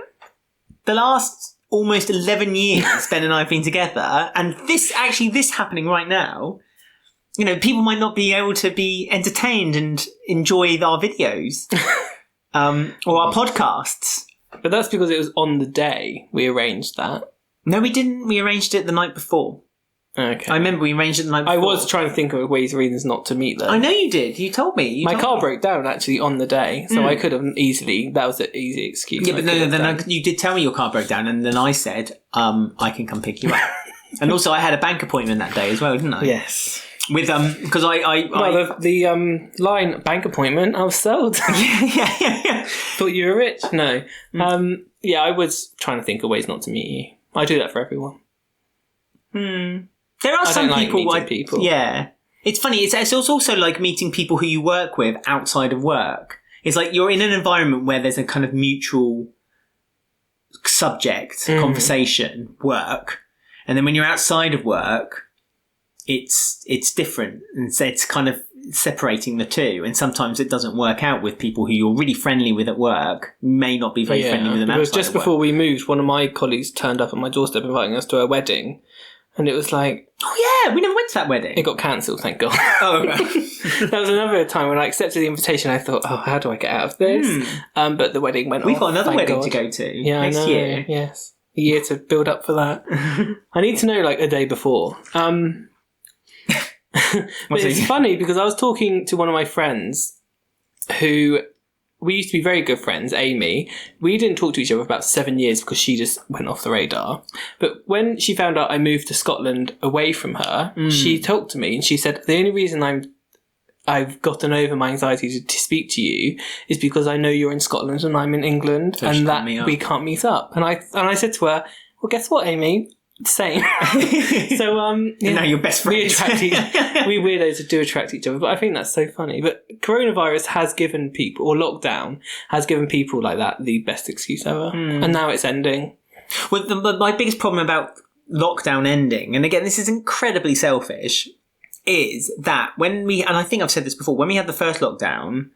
the last almost 11 years Ben and I have been together, and this happening right now, you know, people might not be able to be entertained and enjoy our videos or our podcasts. But that's because it was on the day we arranged that. No, we didn't. We arranged it the night before. Okay. I remember we arranged it the night before. I was trying to think of ways, reasons not to meet them. I know you did. You told me. My car broke down actually on the day, so I could have easily. That was an easy excuse. Yeah, but then you did tell me your car broke down, and then I said, I can come pick you up. And also, I had a bank appointment that day as well, didn't I? Yes. With because the line bank appointment, I was sold. yeah. Thought you were rich. No. Yeah, I was trying to think of ways not to meet you. I do that for everyone. There are some people. Yeah, it's funny. It's also like meeting people who you work with outside of work. It's like you're in an environment where there's a kind of mutual subject, conversation, work, and then when you're outside of work, it's different, and so it's kind of separating the two. And sometimes it doesn't work out with people who you're really friendly with at work. You may not be very friendly with them outside. Because just before we moved, one of my colleagues turned up at my doorstep inviting us to a wedding. And it was like... Oh, yeah, we never went to that wedding. It got cancelled, thank God. Oh, right. That was another time when I accepted the invitation. I thought, oh, how do I get out of this? But the wedding went We've off. got another wedding God. to go to next year. Yes. A year to build up for that. I need to know, like, a day before. But it's funny because I was talking to one of my friends who... We used to be very good friends, Amy. We didn't talk to each other for about 7 years because she just went off the radar. But when she found out I moved to Scotland away from her, she talked to me and she said, the only reason I've gotten over my anxiety to speak to you is because I know you're in Scotland and I'm in England, so and that we can't meet up. And I said to her, well, guess what, Amy? Same. So and now you're best friends. We weirdos do attract each other, but I think that's so funny. But coronavirus has given people, or lockdown has given people like that the best excuse ever, and now it's ending. Well, my biggest problem about lockdown ending, and again this is incredibly selfish, is that when we, and I think I've said this before, when we had the first lockdown,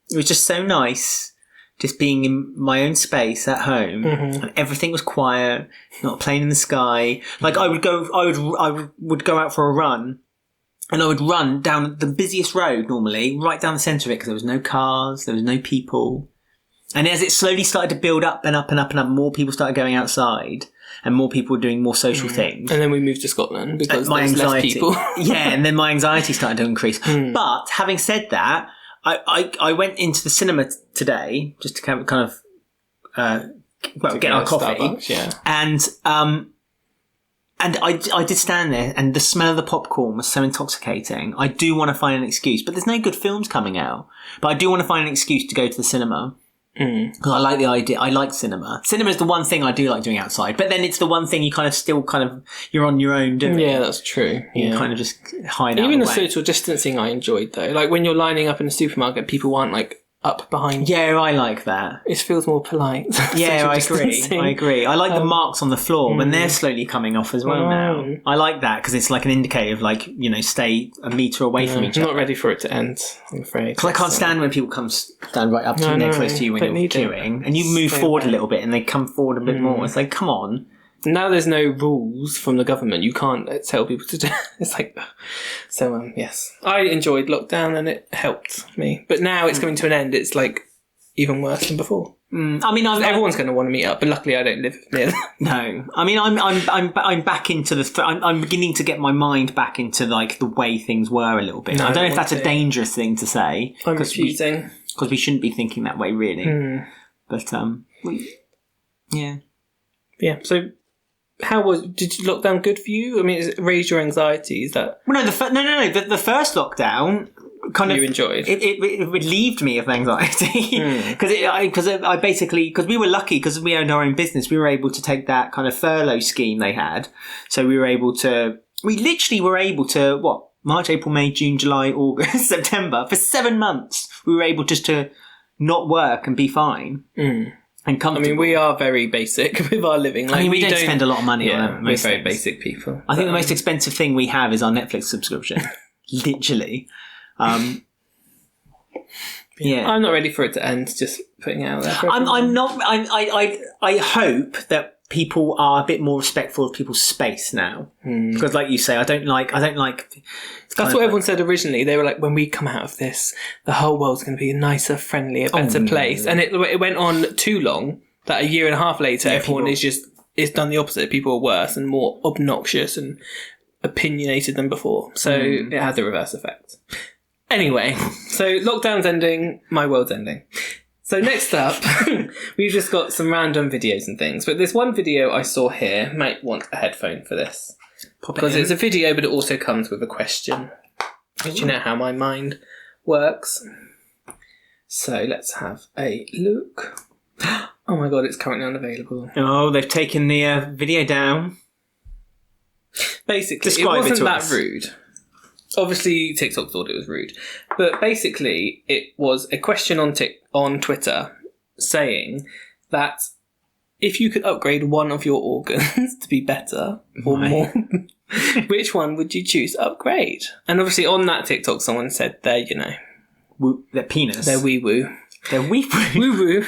it was just so nice just being in my own space at home, and everything was quiet, not a plane in the sky. Like I would go out for a run, and I would run down the busiest road normally, right down the centre of it, because there was no cars, there was no people. And as it slowly started to build up and up and up and up, more people started going outside, and more people were doing more social things. And then we moved to Scotland because my there's anxiety, less people. yeah, and then my anxiety started to increase. But having said that, I went into the cinema today just to kind of get our coffee. Starbucks, yeah. And I did stand there, and the smell of the popcorn was so intoxicating. I do want to find an excuse, but there's no good films coming out. But I do want to find an excuse to go to the cinema. Because I like the idea. I like cinema. Cinema is the one thing I do like doing outside, but then it's the one thing you kind of you're on your own doing. Yeah, that's true. You kind of just hide out. Even the way. social distancing I enjoyed though. Like when you're lining up in a supermarket, people aren't like up behind. Yeah, I like that. It feels more polite. Yeah, I agree. I like the marks on the floor when they're slowly coming off as well now. I like that because it's like an indicator of like, stay a metre away from each other. I'm not ready for it to end, I'm afraid. Because I can't stand when people come stand right up to you, close to you when you're queuing, and you move forward a little bit and they come forward a bit more. It's like, come on. Now there's no rules from the government. You can't tell people to do. It's like, so yes, I enjoyed lockdown and it helped me. But now it's coming to an end. It's like even worse than before. I mean, everyone's going to want to meet up, but luckily I don't live near them. No, I mean, I'm back into the. I'm beginning to get my mind back into like the way things were a little bit. I don't know if that's a dangerous thing to say. I'm refusing because we shouldn't be thinking that way, really. But yeah. So. Did lockdown good for you? I mean, it raised your anxiety? Is that... Well, no, the first lockdown kind of... You enjoyed? It relieved me of anxiety. Because we were lucky, because we owned our own business, we were able to take that kind of furlough scheme they had. So we literally were able to, March, April, May, June, July, August, September, for 7 months, we were able just to not work and be fine. And comfortable. I mean, we are very basic with our living. Like, we don't spend a lot of money on it. We're very basic people. I think the most expensive thing we have is our Netflix subscription. Literally. Yeah. I'm not ready for it to end, just putting it out there. I'm not. I hope that people are a bit more respectful of people's space now. Because like you say, I don't like... That's what everyone said originally. They were like, when we come out of this, the whole world's going to be a nicer, friendlier, better place. And it went on too long that a year and a half later, everyone is done the opposite. People are worse and more obnoxious and opinionated than before. So it had the reverse effect. Anyway, so lockdown's ending, my world's ending. So next up, we've just got some random videos and things. But there's one video I saw here. Might want a headphone for this. Because it's a video, but it also comes with a question. Do you know how my mind works? So let's have a look. Oh my god, it's currently unavailable. Oh, they've taken the video down. Basically, it wasn't that rude. Obviously, TikTok thought it was rude. But basically, it was a question on Twitter saying that if you could upgrade one of your organs to be better or more, which one would you choose to upgrade? And obviously on that TikTok, someone said their penis. Their wee-woo. Their wee-woo. Woo-woo.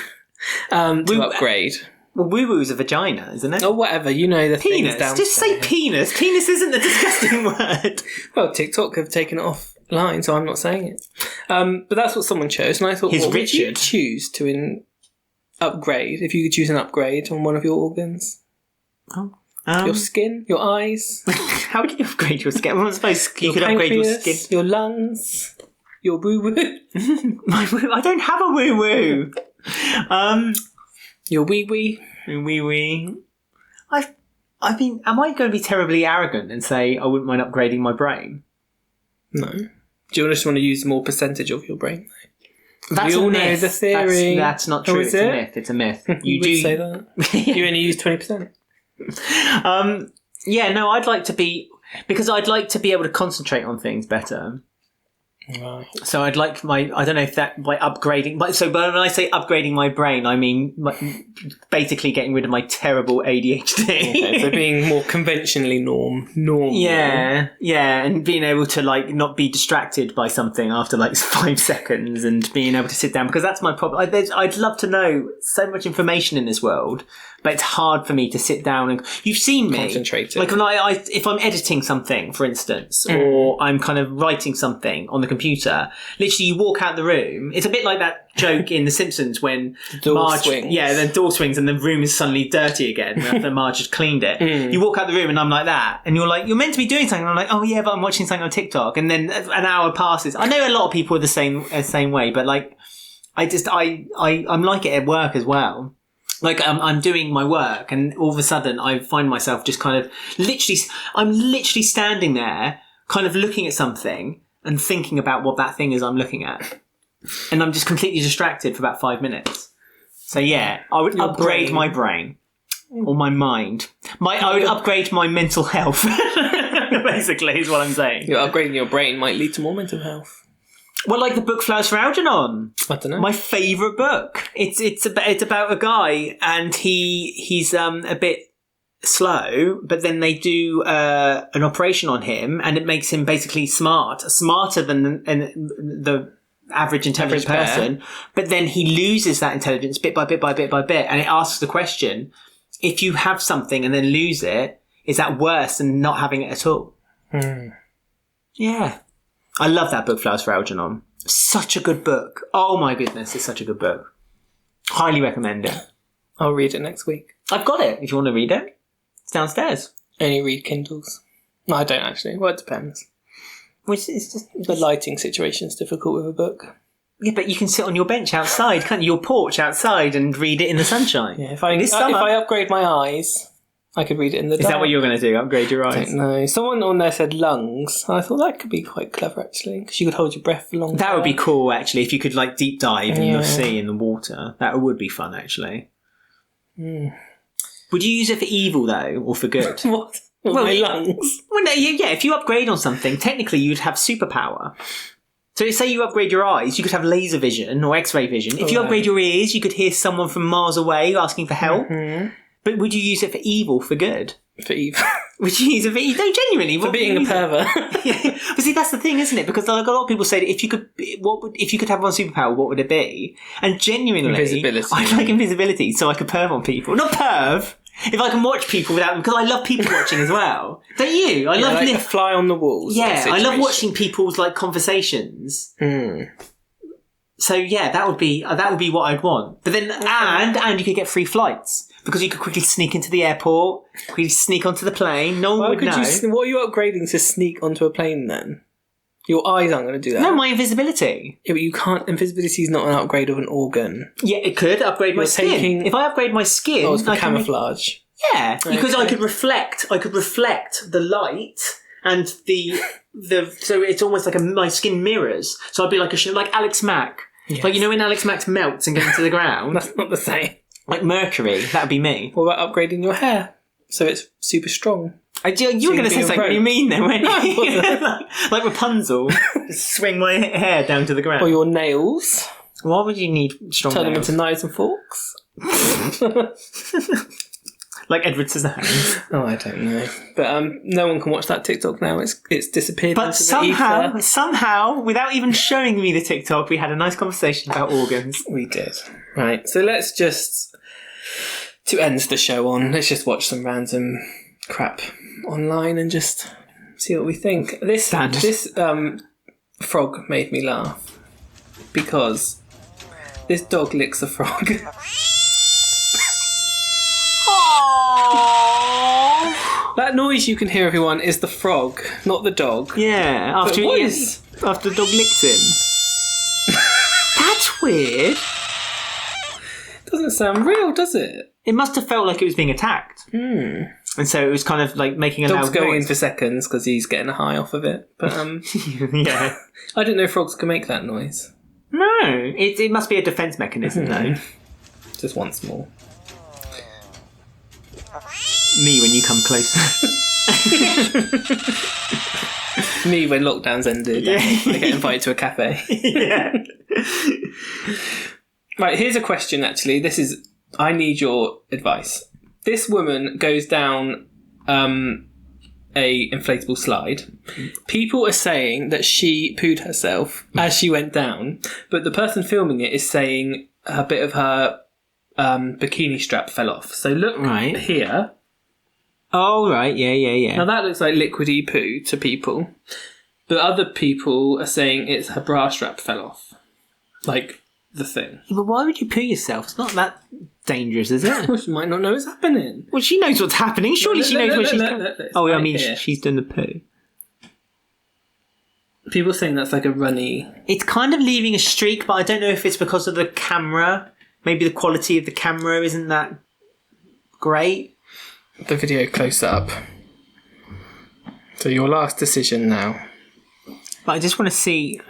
To upgrade. Well, woo-woo is a vagina, isn't it? Or whatever, the penis. things downstairs. Just say penis. Penis isn't a disgusting word. Well, TikTok have taken it offline, so I'm not saying it. But that's what someone chose, and I thought, what would you choose to upgrade, if you could choose an upgrade on one of your organs? Your skin? Your eyes? How can you upgrade your skin? I suppose you could pancreas, upgrade your skin. Your lungs? Your woo-woo? I don't have a woo-woo. Your wee-wee? Wee-wee. I mean, am I going to be terribly arrogant and say I wouldn't mind upgrading my brain? No. Do you just want to use more percentage of your brain? That's we all a myth. know the theory. That's not true. It's a myth. It's a myth. You do say that. You only use 20%. Yeah, no, I'd like to be... Because I'd like to be able to concentrate on things better. Right. So I'd like I don't know if that by upgrading, but when I say upgrading my brain, I mean basically getting rid of my terrible ADHD. Okay, so being more conventionally normal. Yeah, and being able to like not be distracted by something after like 5 seconds, and being able to sit down, because that's my problem. I'd love to know so much information in this world, but it's hard for me to sit down and you've seen me concentrate. Like when if I'm editing something, for instance, or I'm kind of writing something on the computer, literally you walk out the room. It's a bit like that joke in The Simpsons when Marge swings. Yeah, the door swings and the room is suddenly dirty again after Marge has cleaned it. You walk out the room and I'm like that, and you're like, you're meant to be doing something, and I'm like, oh yeah, but I'm watching something on TikTok, and then an hour passes. I know a lot of people are the same way, but like I'm like it at work as well. Like I'm doing my work, and all of a sudden I find myself just kind of I'm literally standing there, kind of looking at something and thinking about what that thing is I'm looking at, and I'm just completely distracted for about 5 minutes. So yeah, I would upgrade my brain or my mind. I would upgrade my mental health. Basically, is what I'm saying. Upgrading your brain might lead to more mental health. Well, like the book Flowers for Algernon. I don't know. My favourite book. It's about a guy, and he's a bit slow, but then they do an operation on him, and it makes him basically smarter than the average intelligent person. But then he loses that intelligence bit by bit by bit by bit, and it asks the question: if you have something and then lose it, is that worse than not having it at all? Yeah. I love that book, Flowers for Algernon. Such a good book. Oh my goodness, it's such a good book. Highly recommend it. I'll read it next week. I've got it, if you want to read it. It's downstairs. Only read Kindles. No, I don't actually. Well, it depends. Which is just... The lighting situation's difficult with a book. Yeah, but you can sit on your bench outside, can't you? Your porch outside and read it in the sunshine. Yeah, if I upgrade my eyes... I could read it in the dark. Is that what you're going to do? Upgrade your eyes? I don't know. Someone on there said lungs. I thought that could be quite clever, actually, because you could hold your breath for longer. That would be cool, actually, if you could like deep dive in the sea, in the water. That would be fun, actually. Would you use it for evil, though, or for good? What? My lungs? Well, no, yeah. If you upgrade on something, technically you'd have superpower. So say you upgrade your eyes, you could have laser vision or X-ray vision. If you upgrade your ears, you could hear someone from miles away asking for help. But would you use it for evil, for good? For evil. Would you use it for evil? No, genuinely. For being a pervert. Yeah. But see, that's the thing, isn't it? Because like, a lot of people say that if you could have one superpower, what would it be? And genuinely, invisibility. I'd like invisibility, so I could perv on people. Not perv! If I can watch people without... Because I love people watching as well. Don't you? I love... Like a fly on the walls. Yeah, I love watching people's like conversations. So yeah, that would be what I'd want. But then, and you could get free flights. Because you could quickly sneak into the airport, quickly sneak onto the plane. No one would know. What are you upgrading to sneak onto a plane then? Your eyes aren't going to do that. No, my invisibility. Yeah, but you can't. Invisibility is not an upgrade of an organ. Yeah, it could upgrade my skin. If I upgrade my skin, it's for camouflage. Yeah, because I could reflect. I could reflect the light and the. So it's almost like my skin mirrors. So I'd be like like Alex Mack. Yes. Like, you know when Alex Mack melts and goes into the ground? That's not the same. Like Mercury, that would be me. What about upgrading your hair so it's super strong? You were going to say something you mean then, weren't you? Like Rapunzel. Swing my hair down to the ground. Or your nails. Why would you need strong nails? Turn them into knives and forks. Like Edward Scissorhands. Oh, I don't know. But no one can watch that TikTok now. It's disappeared. But somehow, without even showing me the TikTok, we had a nice conversation about organs. We did. Right. So let's just, to end the show on, let's just watch some random crap online and just see what we think. This frog made me laugh because this dog licks a frog. That noise you can hear, everyone, is the frog, not the dog. Yeah, after the dog licked him. That's weird. Doesn't sound real, does it? It must have felt like it was being attacked. And so it was kind of like making a loud noise. Dog's going in for seconds because he's getting a high off of it. But yeah, I didn't know frogs can make that noise. No, it must be a defence mechanism though. Just once more. Me when you come closer. Me when lockdowns ended. Yeah. I get invited to a cafe. Yeah. Right, here's a question actually. I need your advice. This woman goes down a inflatable slide. People are saying that she pooed herself as she went down, but the person filming it is saying a bit of her bikini strap fell off. So look here. Oh, right. Yeah. Now that looks like liquidy poo to people, but other people are saying it's her bra strap fell off. Like the thing. But why would you poo yourself? It's not that dangerous, is it? Well, she might not know what's happening. Well, she knows what's happening. Surely she knows what she's doing. Oh, I mean, here. she's done the poo. People saying that's like a runny... It's kind of leaving a streak, but I don't know if it's because of the camera. Maybe the quality of the camera isn't that great. The video close up. So your last decision now. But I just want to see...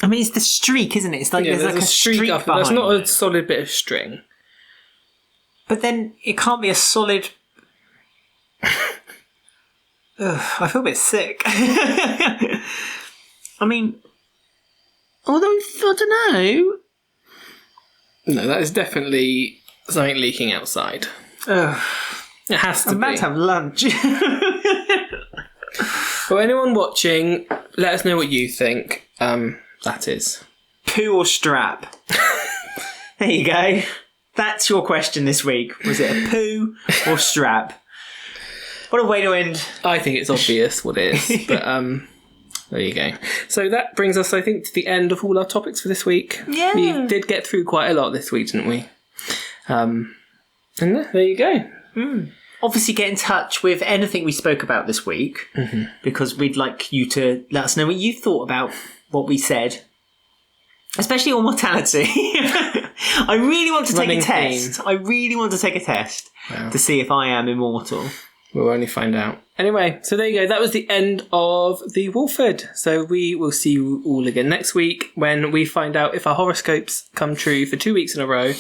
I mean, it's the streak, isn't it? It's like there's like a streak up. behind That's not it. a solid bit of string. But then it can't be a solid... Ugh, I feel a bit sick. I mean, although, I don't know. No, that is definitely something leaking outside. Ugh. It has to be. I'm about to have lunch. For anyone watching, let us know what you think that is. Poo or strap? There you go. That's your question this week. Was it a poo or strap? What a way to end. I think it's obvious what it is, but there you go. So that brings us, I think, to the end of all our topics for this week. Yeah. We did get through quite a lot this week, didn't we? And there you go. Obviously, get in touch with anything we spoke about this week, because we'd like you to let us know what you thought about what we said, especially on mortality. I really want to take a test. I really want to take a test to see if I am immortal. We'll only find out. Anyway, so there you go. That was the end of the Walford. So we will see you all again next week when we find out if our horoscopes come true for 2 weeks in a row.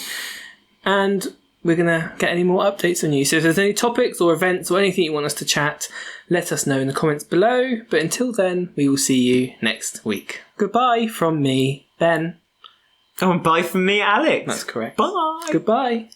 And we're going to get any more updates on you. So if there's any topics or events or anything you want us to chat, let us know in the comments below. But until then, we will see you next week. Goodbye from me, Ben. Oh, and bye from me, Alex. That's correct. Bye. Goodbye.